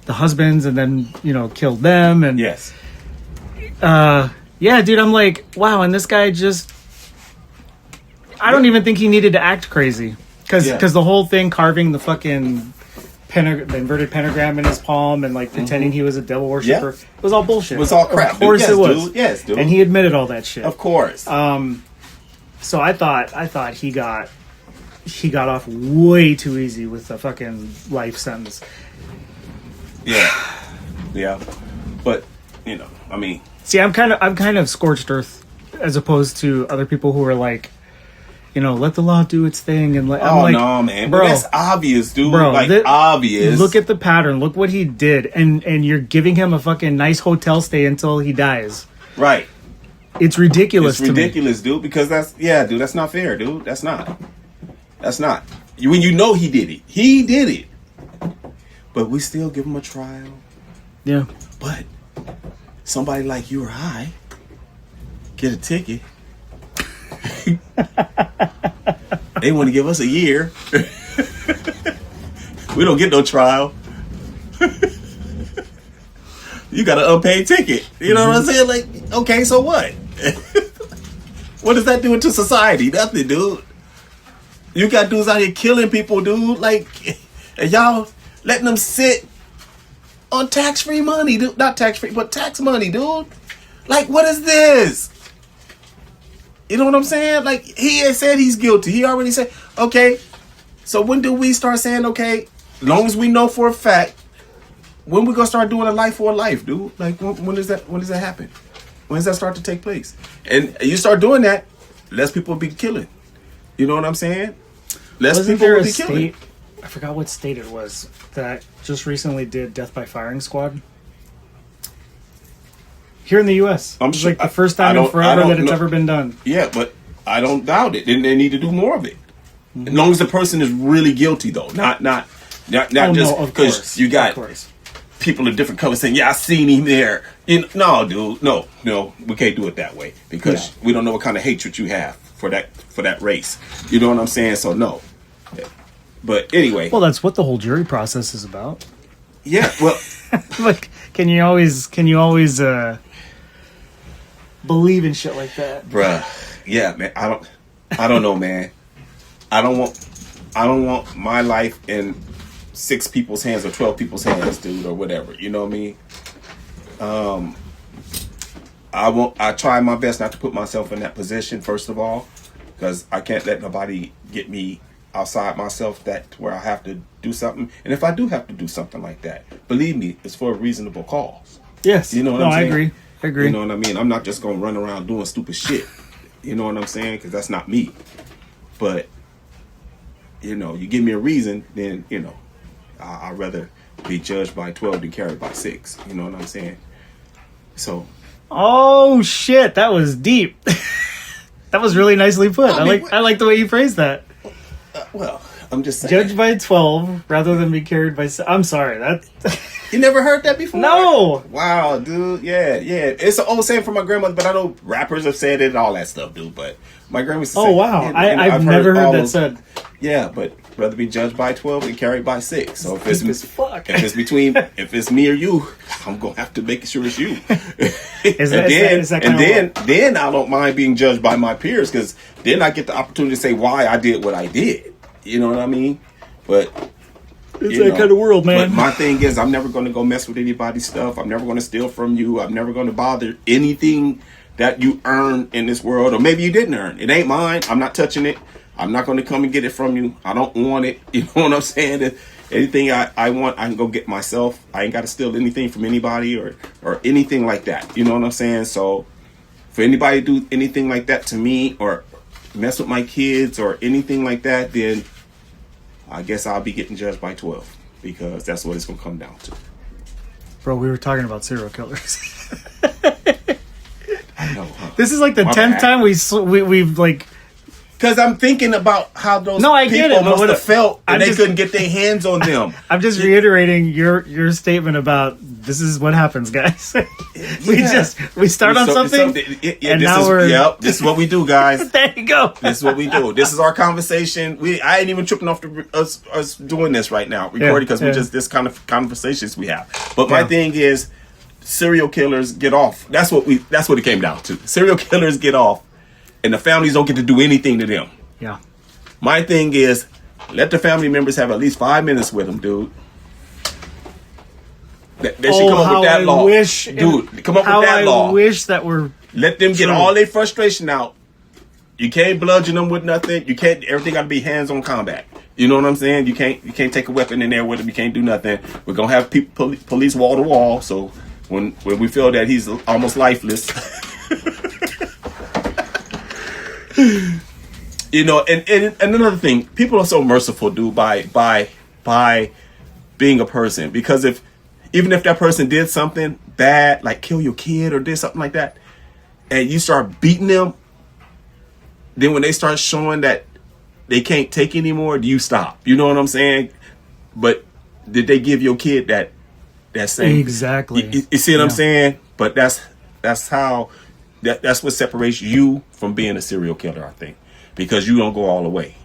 the husbands, and then killed them, and yeah, dude, I'm like, wow, and this guy just. I don't even think he needed to act crazy because the whole thing carving the fucking the inverted pentagram in his palm and like pretending he was a devil worshiper it was all bullshit. It was all crap. Of course it was. Dude. Yes, dude. And he admitted all that shit. Of course. So I thought he got off way too easy with the fucking life sentence. Yeah. Yeah. But I mean, see, I'm kind of scorched earth as opposed to other people who are like, let the law do its thing. And I'm like, no, man. Bro, but that's obvious, dude. Bro, obvious. Look at the pattern. Look what he did. And you're giving him a fucking nice hotel stay until he dies. Right. It's ridiculous to me. It's ridiculous, dude, because dude, that's not fair, dude. That's not. When he did it. He did it. But we still give him a trial. Yeah. But somebody like you or I get a ticket. They want to give us a year. We don't get no trial. You got an unpaid ticket. You know what I'm saying? Like, okay, so what? What does that do to society? Nothing, dude. You got dudes out here killing people, dude. Like, and y'all letting them sit on tax-free money, dude. Not tax-free, but tax money, dude. Like, what is this? You know what I'm saying? Like, he had said he's guilty. He already said, okay. So when do we start saying, okay, as long as we know for a fact, when we gonna start doing a life for a life, dude? Like, when does that happen? When does that start to take place? And you start doing that, less people will be killing. You know what I'm saying? Less people will be killing. I forgot what state it was that just recently did Death by Firing Squad. Here in the U.S. I'm it's sure, like the first time in forever that it's ever been done. Yeah, but I don't doubt it. Then they need to do more of it. As long as the person is really guilty, though. Not just because you got people of different colors saying, yeah, I seen him there. No, dude. No. We can't do it that way because we don't know what kind of hatred you have for that race. You know what I'm saying? So, no. But anyway. Well, that's what the whole jury process is about. Yeah, well. Like, can you always believe in shit like that? Bruh. Yeah, man. I don't know, man. I don't want my life in 6 people's hands or 12 people's hands, dude, or whatever. You know what I mean? I try my best not to put myself in that position, first of all, because I can't let nobody get me outside myself where I have to do something. And if I do have to do something like that, believe me, it's for a reasonable cause. Yes. You know what I'm saying? I agree. You know what I mean? I'm not just going to run around doing stupid shit. You know what I'm saying? Because that's not me. But, you give me a reason, then, I'd rather be judged by 12 than carried by 6. You know what I'm saying? So. Oh, shit. That was deep. That was really nicely put. I like the way you phrased that. Well, I'm just saying. Judged by 12 rather than be carried by 6. I'm sorry. That. You never heard that before? No. Wow, dude. Yeah. It's an old saying from my grandmother, but I know rappers have said it and all that stuff, dude. But my grandma used to say, Oh, wow. and I've never heard all that those- said. Yeah, but rather be judged by 12 and carried by 6. So if it's Deep as fuck. if it's me or you, I'm gonna have to make sure it's you. Is that then I don't mind being judged by my peers, because then I get the opportunity to say why I did what I did. You know what I mean? But It's that kind of world, man. But my thing is, I'm never going to go mess with anybody's stuff. I'm never going to steal from you. I'm never going to bother anything that you earn in this world, or maybe you didn't earn. It ain't mine. I'm not touching it. I'm not going to come and get it from you. I don't want it. You know what I'm saying? That anything I want, I can go get myself. I ain't got to steal anything from anybody or anything like that. You know what I'm saying? So for anybody to do anything like that to me or mess with my kids or anything like that, then I guess I'll be getting judged by 12, because that's what it's going to come down to. Bro, we were talking about serial killers. I know, huh? This is like the My 10th bad. time we've like... Because I'm thinking about how those I get people it, but must what have felt, I'm and they just- couldn't get their hands on them. I'm just reiterating your statement about this is what happens, guys. we start on something, and now we're... Yep, this is what we do, guys. There you go. This is what we do. This is our conversation. I ain't even tripping off us doing this right now, recording, because we just this kind of conversations we have. But my thing is, serial killers get off. That's what it came down to. Serial killers get off, and the families don't get to do anything to them. Yeah. My thing is, let the family members have at least 5 minutes with them, dude. They should come up with that law. Dude, come up with that law. I wish that were... Let them get True. all their frustration out. You can't bludgeon them with nothing. You can't. Everything got to be hands-on combat. You know what I'm saying? You can't take a weapon in there with them. You can't do nothing. We're gonna have police wall to wall. So when we feel that he's almost lifeless, you know. And another thing, people are so merciful, dude, by being a person. Because even if that person did something bad, like kill your kid or did something like that, and you start beating them, then when they start showing that they can't take anymore, do you stop? You know what I'm saying? But did they give your kid that same? Exactly. You see what I'm saying? But that's what separates you from being a serial killer, I think, because you don't go all the way.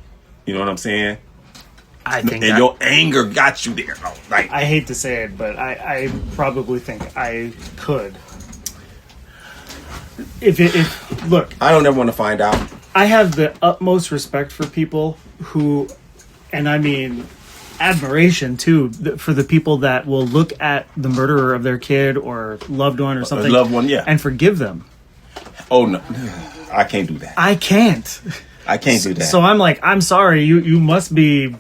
You know what I'm saying? I think and your anger got you there. Like, I hate to say it, but I probably think I could. If look, I don't ever want to find out. I have the utmost respect for people who, and I mean admiration too, for the people that will look at the murderer of their kid or loved one or something, loved one, yeah, and forgive them. Oh no, I can't do that. I can't do that. So I'm like, I'm sorry, you must be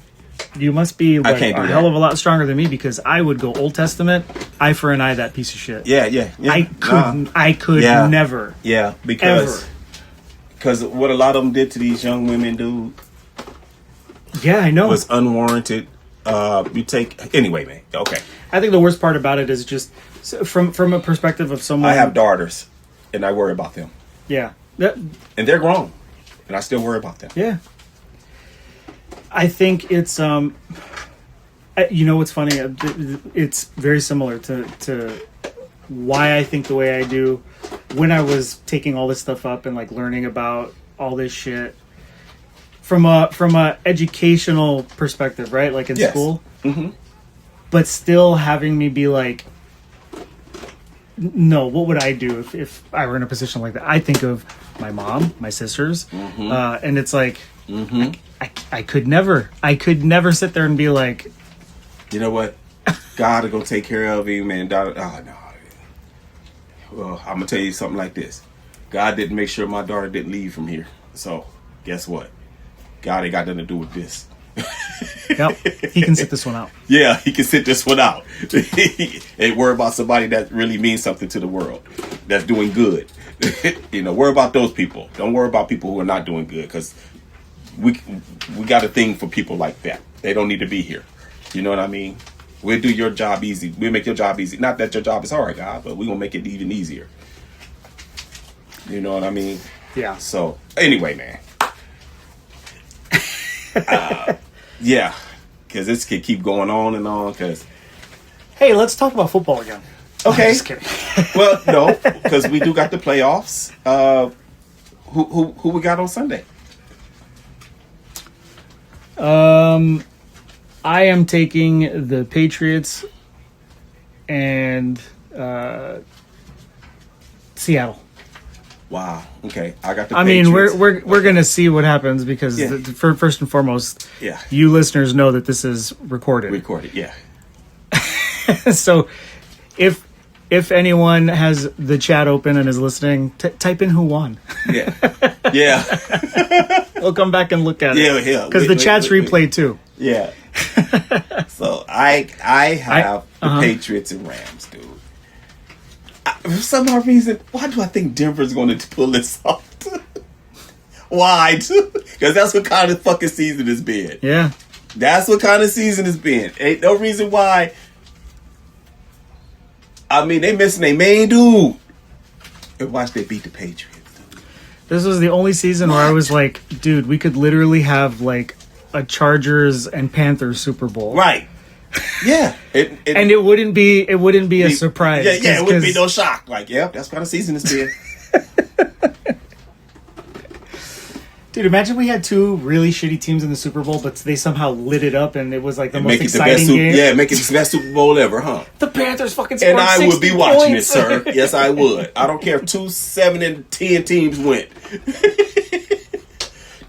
like a hell of a lot stronger than me, because I would go Old Testament, eye for an eye, that piece of shit. Yeah. I could never. Yeah, because what a lot of them did to these young women, dude. Yeah, I know. Was unwarranted. Anyway, man. Okay. I think the worst part about it is just from a perspective of someone. I have daughters, and I worry about them. Yeah. And they're grown, and I still worry about them. Yeah. I think it's you know what's funny? It's very similar to why I think the way I do. When I was taking all this stuff up and like learning about all this shit from a educational perspective, right? Like in school, but still having me be like, no, what would I do if I were in a position like that? I think of my mom, my sisters, and it's like, I could never sit there and be like, you know what, God will go take care of him, man. Oh no. Well, I'm gonna tell you something like this. God didn't make sure my daughter didn't leave from here. So guess what? God ain't got nothing to do with this. Yep, he can sit this one out. Yeah, he can sit this one out. Ain't worry about somebody that really means something to the world, that's doing good. You know, worry about those people. Don't worry about people who are not doing good, because we got a thing for people like that. They don't need to be here. You know what I mean? We'll do your job easy. We'll make your job easy. Not that your job is hard, God, but we're going to make it even easier. You know what I mean? Yeah. So, anyway, man. Yeah. Because this could keep going on and on, because Hey, let's talk about football again. Okay. I'm just kidding. Well, no, because we do got the playoffs. Who we got on Sunday? I am taking the Patriots and Seattle. Wow. Okay, I got the. I Patriots. mean, we're gonna see what happens because first and foremost, you listeners know that this is recorded. Recorded, yeah. So, if anyone has the chat open and is listening, type in who won. Yeah, yeah. We'll come back and look at it. Yeah. Because the chat's replay too. Yeah. So I have the Patriots and Rams, dude. For some odd reason, why do I think Denver's going to pull this off? Why? Because that's what kind of fucking season it's been. Yeah. That's what kind of season it's been. Ain't no reason why. I mean, they missing their main dude. And watch they beat the Patriots. This was the only season where I was like, dude, we could literally have like a Chargers and Panthers Super Bowl. Right. Yeah. And it wouldn't be a surprise. Yeah, it wouldn't be no shock. Like, that's what kind of season it's been. Dude, imagine we had two really shitty teams in the Super Bowl, but they somehow lit it up and it was like the most exciting game. Yeah, make it the best Super Bowl ever, huh? The Panthers fucking scored And I 60 would be watching points. it, sir. Yes, I would. I don't care if 2, 7, and 10 teams went.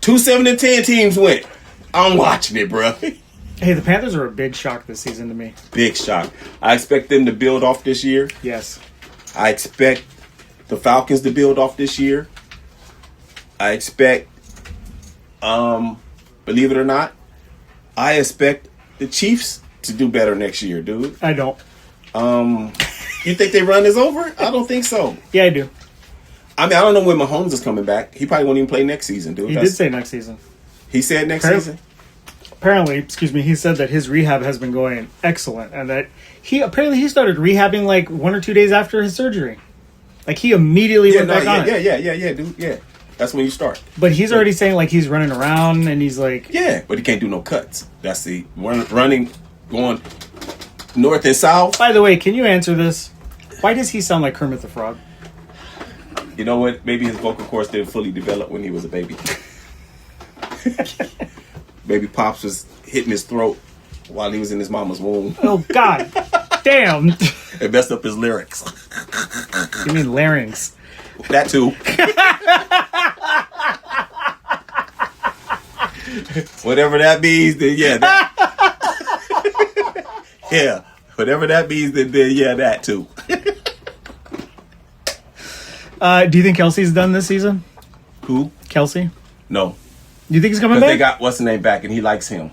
2, 7, and 10 teams went. I'm watching it, bro. Hey, the Panthers are a big shock this season to me. Big shock. I expect them to build off this year. Yes. I expect the Falcons to build off this year. I expect, believe it or not, I expect the Chiefs to do better next year, dude. I don't. You think they run is over? I don't think so. Yeah, I do. I mean, I don't know when Mahomes is coming back. He probably won't even play next season, dude. He did say next season. He said next season? Apparently, he said that his rehab has been going excellent and that he started rehabbing like 1 or 2 days after his surgery. Like he immediately went back on it. Yeah, dude. Yeah. That's when you start. But he's already saying like he's running around and he's like... Yeah, but he can't do no cuts. That's the running, going north and south. By the way, can you answer this? Why does he sound like Kermit the Frog? You know what? Maybe his vocal cords didn't fully develop when he was a baby. Maybe Pops was hitting his throat while he was in his mama's womb. Oh, God. Damn. It messed up his lyrics. You mean larynx? That too. Whatever that means, then yeah. Yeah. Whatever that means, then yeah, that too. Do you think Kelsey's done this season? Who? Kelsey? No. Do you think he's coming back? They got what's the name back, and he likes him.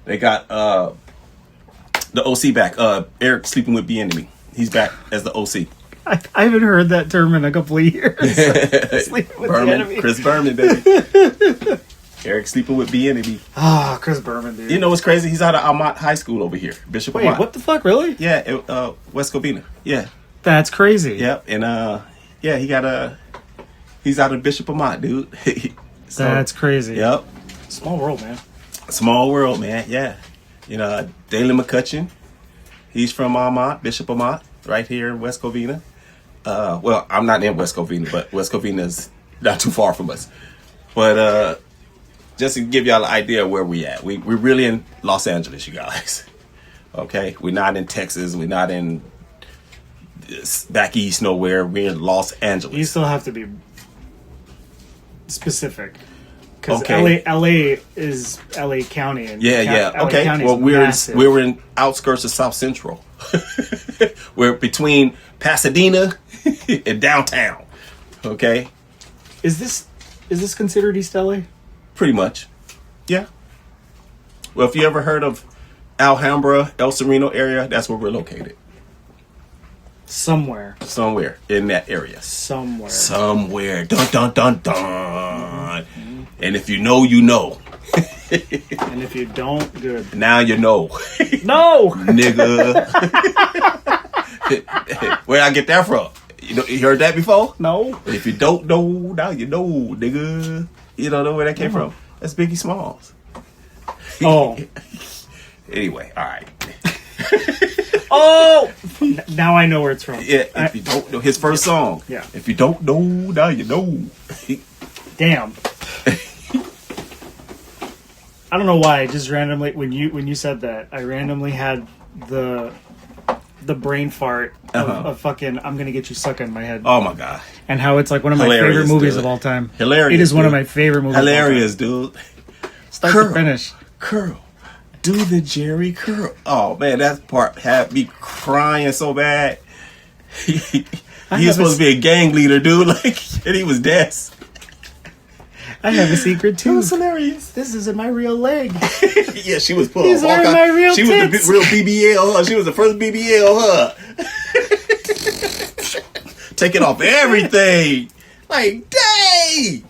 They got the OC back. Eric sleeping with Bieniemy. He's back as the OC. I haven't heard that term in a couple of years. Sleeping with Berman, Chris Berman, baby. Eric sleeping with Bieniemy. Ah, Chris Berman, dude. You know what's crazy? He's out of Amat High School over here, Bishop Wait, Amat. what the fuck, really? Yeah, West Covina. Yeah. That's crazy. Yep, and yeah, he's out of Bishop Amat, dude. So, that's crazy. Yep. Small world, man. Small world, man. Yeah. You know, Dalen McCutcheon. He's from Bishop Amat, right here in West Covina. Well, I'm not in West Covina, but West Covina is not too far from us. But just to give y'all an idea of where we at, we're really in Los Angeles, you guys. Okay, we're not in Texas. We're not in back east nowhere. We're in Los Angeles. You still have to be specific. Because Okay. LA is LA County. And Yeah. LA Okay. County Well, is we're in outskirts of South Central. We're between Pasadena and downtown. Okay. Is this considered East LA? Pretty much. Yeah. Well, if you ever heard of Alhambra, El Sereno area, that's where we're located. Somewhere in that area. Somewhere. Dun dun dun dun. And if you know, you know. And if you don't, good. Now you know. No, nigga. Where I get that from? You heard that before? No. If you don't know, now you know, nigga. You don't know where that came from? That's Biggie Smalls. Oh. Anyway, all right. Oh, now I know where it's from. Yeah, if you don't know his first song. Yeah. If you don't know, now you know. Damn. I don't know why. I just randomly when you said that, I randomly had the brain fart of fucking "I'm Gonna Get You Suckin" in my head. Oh my god! And how it's like one of my Hilarious, favorite movies dude. of all time. Hilarious. It is one of dude. my favorite movies. Hilarious, dude. Start to finish. Curl. Do the Jerry curl. Oh man, that part had me crying so bad. He was supposed to be a gang leader, dude. Like, and he was dead. I have a secret too. It was hilarious. This isn't my real leg. Yeah, she was pulling. These aren't my real She tits. was the real BBL. Huh? She was the first BBL. Huh? Taking off everything. Like, dang.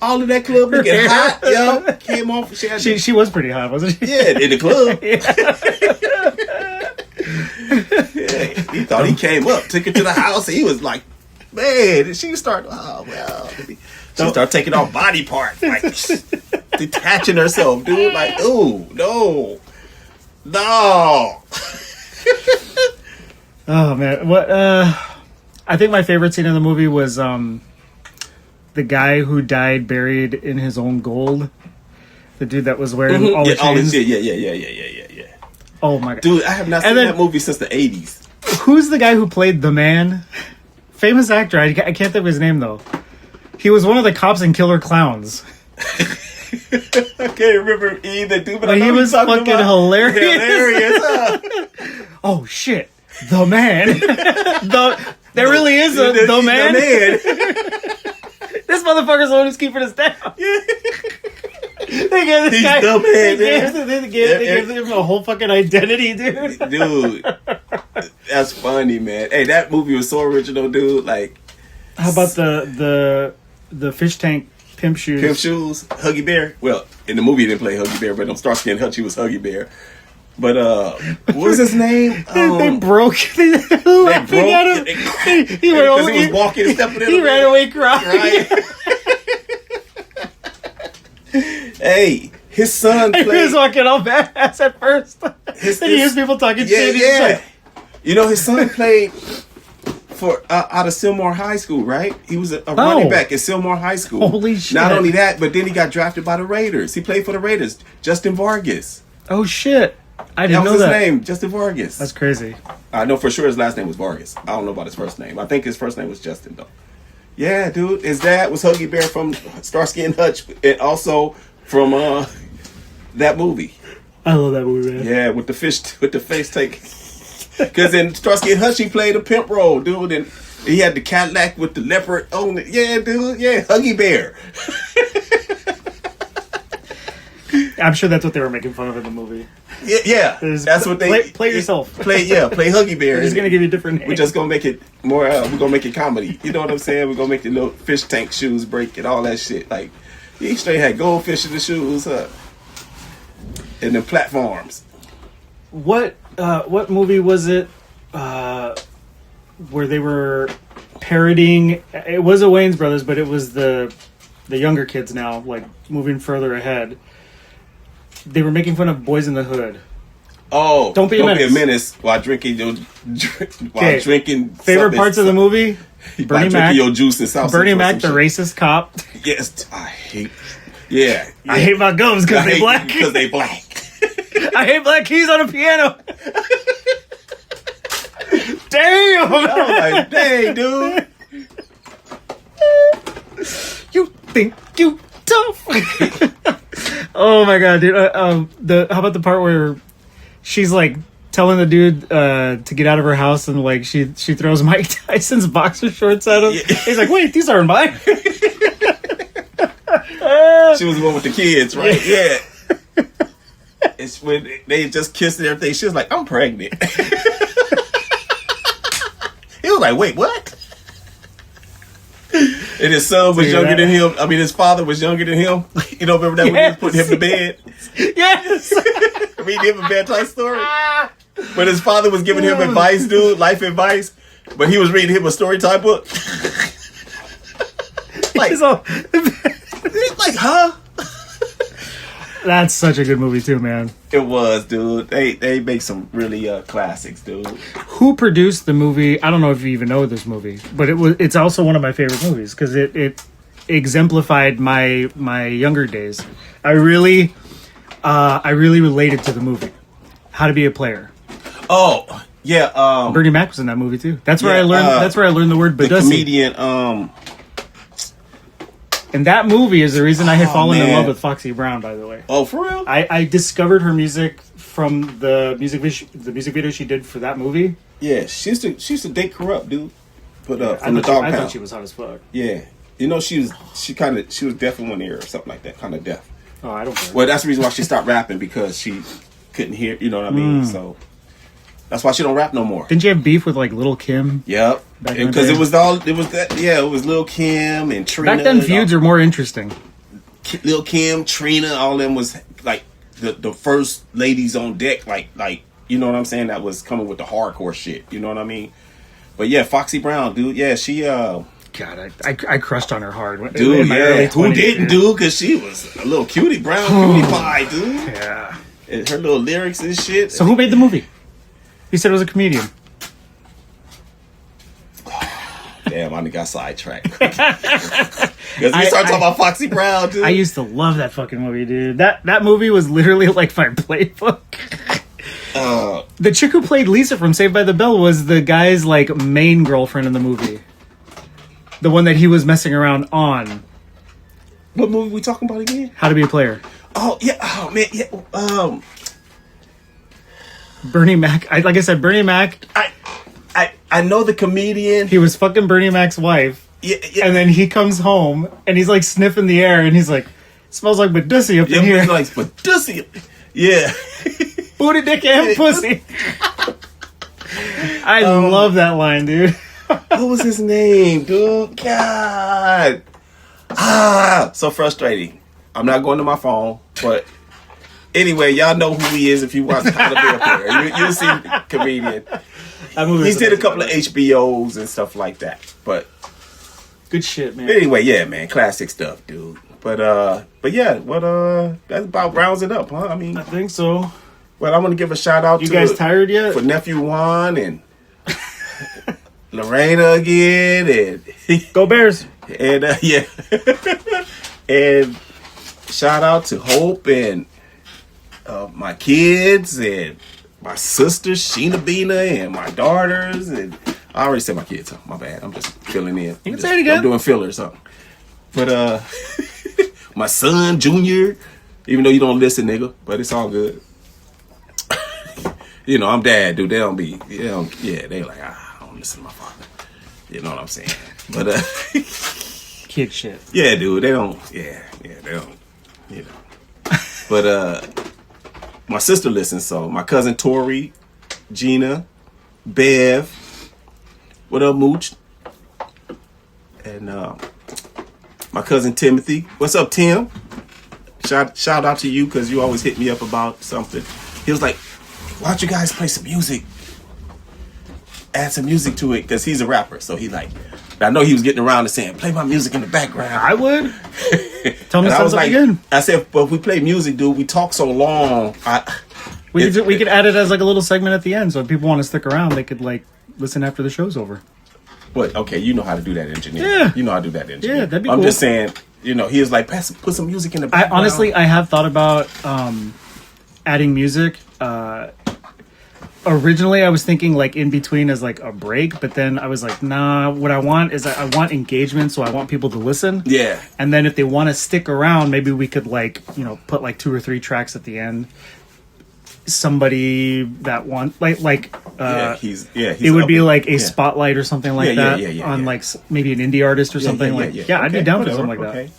All of that club looking hot, yo. Came off. She was pretty hot, wasn't she? Yeah, in the club. Yeah, he thought he came up, took her to the house, and he was like, man, and she started, oh, well. She started taking off body parts, like, detaching herself, dude. Like, ooh, no. Oh, man. What, I think my favorite scene in the movie was, the guy who died buried in his own gold. The dude that was wearing all the chains. Yeah. Oh my god. Dude, I have not seen that movie since the 80s. Who's the guy who played the man? Famous actor. I can't think of his name though. He was one of the cops in Killer Clowns. I can't remember either, dude, but I know he was fucking hilarious. Hilarious. Oh shit. The man. There really is the man. This motherfucker's the one who's keeping us down. They gave this guy the man. They gave him a whole fucking identity, dude. Dude, that's funny, man. Hey, that movie was so original, dude. Like, how about the fish tank pimp shoes? Pimp shoes, Huggy Bear. Well, in the movie he didn't play Huggy Bear, but on Starsky and Hutch he was Huggy Bear. But what was his name? They broke. They broke. He went over. He was walking and stepping in. He ran away crying. Hey, his son played. He was walking all badass at first. Then he hears people talking shit. Yeah. Like, You know, his son played for out of Sylmar High School, right? He was a running back at Sylmar High School. Holy shit. Not only that, but then he got drafted by the Raiders. He played for the Raiders. Justin Vargas. oh shit! I didn't That know was his that. name, Justin Vargas. That's crazy. I know for sure his last name was Vargas. I don't know about his first name. I think his first name was Justin, though. Yeah, dude. His dad was Huggy Bear from Starsky and Hutch, and also from that movie. I love that movie, man. Yeah, with the face take. Because in Starsky and Hutch, he played a pimp role, dude, and he had the Cadillac with the leopard on it. Yeah, dude. Yeah, Huggy Bear. I'm sure that's what they were making fun of in the movie. Yeah. That's what they play yourself. Play Huggy Bear. We're just gonna give you different names. We're just gonna make it more. We're gonna make it comedy. You know what I'm saying? We're gonna make the little fish tank shoes break and all that shit. Like he straight had goldfish in the shoes, and the platforms. What movie was it where they were parodying? It was a Wayans Brothers, but it was the younger kids now, like moving further ahead. They were making fun of Boys in the Hood. Oh, Don't be a menace while drinking favorite parts of the movie. Bernie Mac, your juice and salsa. Bernie Mac, the racist cop. Yes, I hate. Yeah, I hate my gums because they black. Because they black. I hate black keys on a piano. Damn! I was like, dang, dude. You think you tough? Oh my god, dude! How about the part where she's like telling the dude to get out of her house, and like she throws Mike Tyson's boxer shorts at him. Yeah. He's like, "Wait, these aren't mine." She was the one with the kids, right? Yeah. It's when they just kissed and everything. She was like, "I'm pregnant." He was like, "Wait, what?" And his son was younger than him. I mean, his father was younger than him. You know, remember that when he was putting him to bed? Yes. Reading him a bedtime story. But his father was giving him advice, dude, life advice. But he was reading him a story time book. Like, huh? That's such a good movie too, man. It was, dude. They make some really classics, dude. Who produced the movie? I don't know if you even know this movie, but it's also one of my favorite movies because it exemplified my younger days. I really related to the movie. How to Be a Player. Oh, yeah. Bernie Mac was in that movie too. That's where I learned. That's where I learned the word the Badussi. comedian. And that movie is the reason I had fallen in man. love with Foxy Brown. By the way, Oh, for real? I discovered her music from the music video she did for that movie. Yeah, she used to date Corrupt, dude. But I from the dog thought pound. she was hot as fuck. Yeah, you know she was deaf in one ear or something like that, kind of deaf. Oh, I don't care. Well, that's the reason why she stopped rapping, because she couldn't hear. You know what I mean? So that's why she don't rap no more. Didn't you have beef with like Lil' Kim? Yep, Back in the because day? it was Lil' Kim and Trina. Back then, feuds are more interesting. Lil' Kim, Trina, all of them was like the first ladies on deck, like you know what I'm saying, that was coming with the hardcore shit. You know what I mean? But yeah, Foxy Brown, dude. Yeah, she God, I crushed on her hard. dude, in my yeah. early Who 20s, didn't, dude? Because she was a little cutie, brown cutie pie, dude. Yeah. And her little lyrics and shit. So who made the movie? He said it was a comedian. Damn, I got sidetracked. Because we started talking about Foxy Brown, dude. I used to love that fucking movie, dude. That movie was literally like my playbook. The chick who played Lisa from Saved by the Bell was the guy's like main girlfriend in the movie. The one that he was messing around on. What movie we talking about again? How to Be a Player. Oh yeah, oh man, yeah. Bernie Mac. Like I said, Bernie Mac. I know the comedian. He was fucking Bernie Mac's wife. Yeah. And then he comes home and he's like sniffing the air and he's like, smells like Badussi up in here. He's like, but Dussy. Yeah. Booty, dick, and pussy. I love that line, dude. What was his name, dude? God. So frustrating. I'm not going to my phone, but anyway, y'all know who he is if you watch How to Be a Player. You'll see the comedian. He did a couple of HBOs and stuff like that. But good shit, man. anyway, yeah, man, classic stuff, dude. But yeah, that about rounds it up, huh? I mean, I think so. well, I want to give a shout out You to guys tired yet? for nephew Juan and Lorena again, and Go Bears. and yeah, and shout out to Hope and my kids and my sisters Sheena Bina and my daughters, and I already said my kids. So my bad. I'm just filling in. You can say it again. I'm doing fillers, something. But my son Junior, even though you don't listen, nigga, but it's all good. You know, I'm dad, dude. They like, I don't listen to my father. You know what I'm saying? But Kid shit. yeah, dude, they don't. Yeah, they don't. You know. But my sister listens, so my cousin Tori, Gina, Bev, what up, Mooch? And my cousin Timothy. What's up, Tim? Shout out to you, because you always hit me up about something. He was like, why don't you guys play some music? Add some music to it, because he's a rapper. So he like, I know he was getting around to saying, play my music in the background. I would. Tell me And I was something like, again. I said, but if we play music, dude, we talk so long. We could add it as like a little segment at the end, so if people want to stick around, they could like listen after the show's over. But okay, you know how to do that, engineer. Yeah. You know how to do that, engineer. Yeah, that'd be I'm cool. just saying, you know, he was like, put some music in the background. I have thought about adding music. Originally, I was thinking like in between as like a break, but then I was like, nah. What I want is I want engagement, so I want people to listen. Yeah. And then if they want to stick around, maybe we could like put like 2 or 3 tracks at the end. Somebody that want it would be like a spotlight or something like that on like maybe an indie artist or something I'd be down for something like that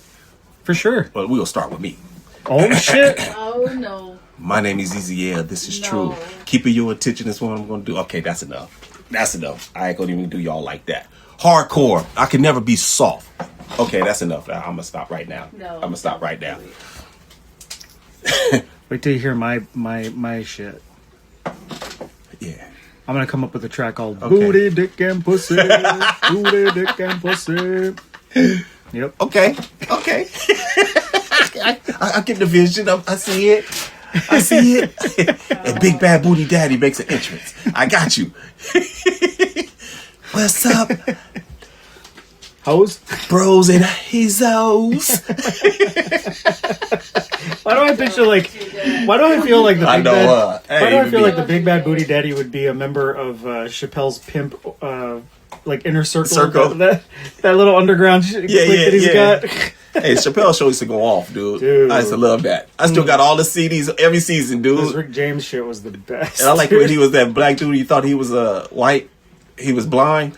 for sure. But we'll start with me. Oh shit. Oh no. My name is Easy. This is No. true. Keeping your attention is what I'm going to do. Okay, that's enough. That's enough. I ain't going to even do y'all like that. Hardcore. I can never be soft. Okay, that's enough. I'm going to stop right now. No. I'm going to stop right now. Wait till you hear my shit. Yeah. I'm gonna come up with a track called Okay. Booty, Dick, and Pussy. Booty, Dick, and Pussy. Yep. Okay. I get the vision. I see it. I see it. And Big Bad Booty Daddy makes an entrance. I got you. What's up? Hoes? Bros and hizos. Why do I picture like? Why do I feel like the Big Bad? Why do I feel like the Big Bad Booty Daddy would be a member of Chappelle's pimp, like inner circle? That little underground clique that he's got. Hey, Chappelle show used to go off, dude. I used to love that. I still got all the CDs every season, dude. This Rick James shit was the best. And I like when he was that black dude. He thought he was white. He was blind.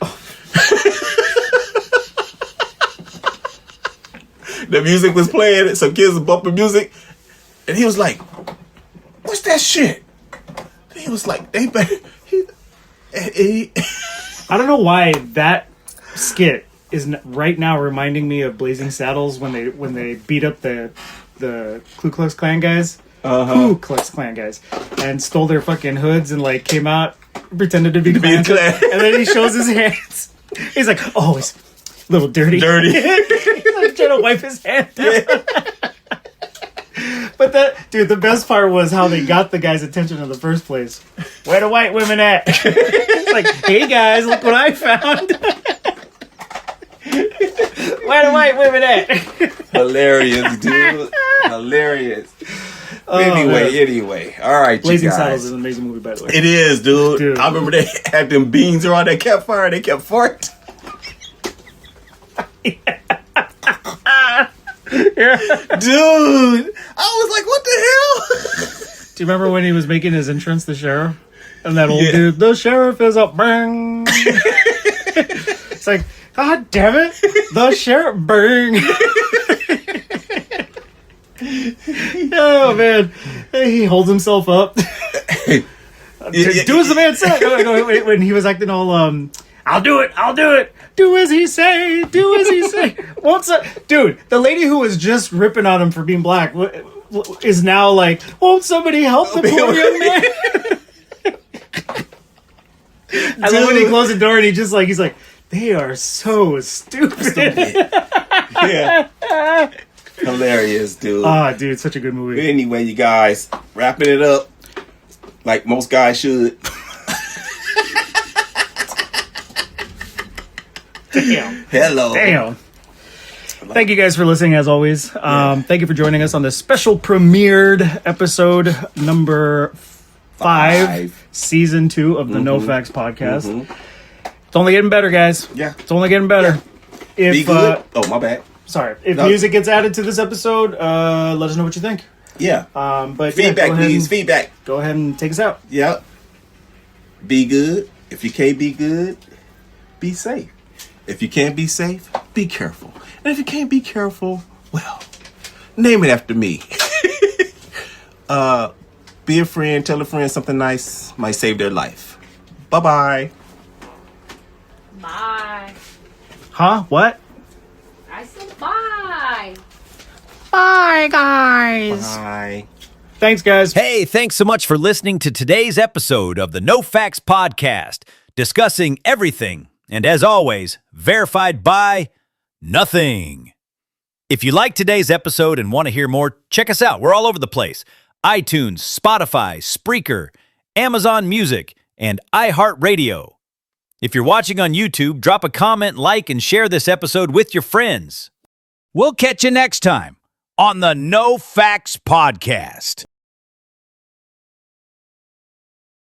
The music was playing. Some kids were bumping music, and he was like, "What's that shit?" And he was like, "They better." I don't know why that skit is right now reminding me of Blazing Saddles when they beat up the Ku Klux Klan guys, Ku Klux Klan guys, and stole their fucking hoods and like came out pretended to be Klansmen, and then he shows his hands. He's like, "Oh, it's a little dirty." He's like trying to wipe his hand down. Yeah. But the best part was how they got the guy's attention in the first place. Where the white women at? It's like, hey guys, look what I found. Where the white women at? Hilarious, dude. Hilarious. Anyway. All right, Blazing Saddles is an amazing movie, by the way. It is, dude. I remember they had them beans around that campfire. They kept farting. Yeah. Dude, I was like, what the hell? Do you remember when he was making his entrance, the sheriff? And that old dude, the sheriff is up, bang. It's like, God damn it, the sheriff, bang. Oh, man. He holds himself up. Do as the man said. When he was acting all, I'll do it. Do as he say. Dude, the lady who was just ripping on him for being black is now like, won't somebody help the poor young man? I love when he closed the door and he's like, they are so stupid. Yeah. Hilarious, dude. Dude, such a good movie. Anyway, you guys, wrapping it up like most guys should. Damn. Hello. Damn. Thank you guys for listening, as always. Thank you for joining us on this special premiered episode number 5, season 2 of the No Facts podcast. It's only getting better, guys. Yeah. It's only getting better. Yeah. Be good. My bad. Sorry. If music gets added to this episode, let us know what you think. Yeah. But feedback, please. Feedback. Go ahead and take us out. Yep. Be good. If you can't be good, be safe. If you can't be safe, be careful. And if you can't be careful, well, name it after me. Be a friend, tell a friend something nice, might save their life. Bye-bye. Bye. Huh? What? I said bye. Bye, guys. Bye. Thanks, guys. Hey, thanks so much for listening to today's episode of the No Facts Podcast, discussing everything, and as always, verified by nothing. If you like today's episode and want to hear more, check us out. We're all over the place. iTunes, Spotify, Spreaker, Amazon Music, and iHeartRadio. If you're watching on YouTube, drop a comment, like, and share this episode with your friends. We'll catch you next time on the No Facts Podcast.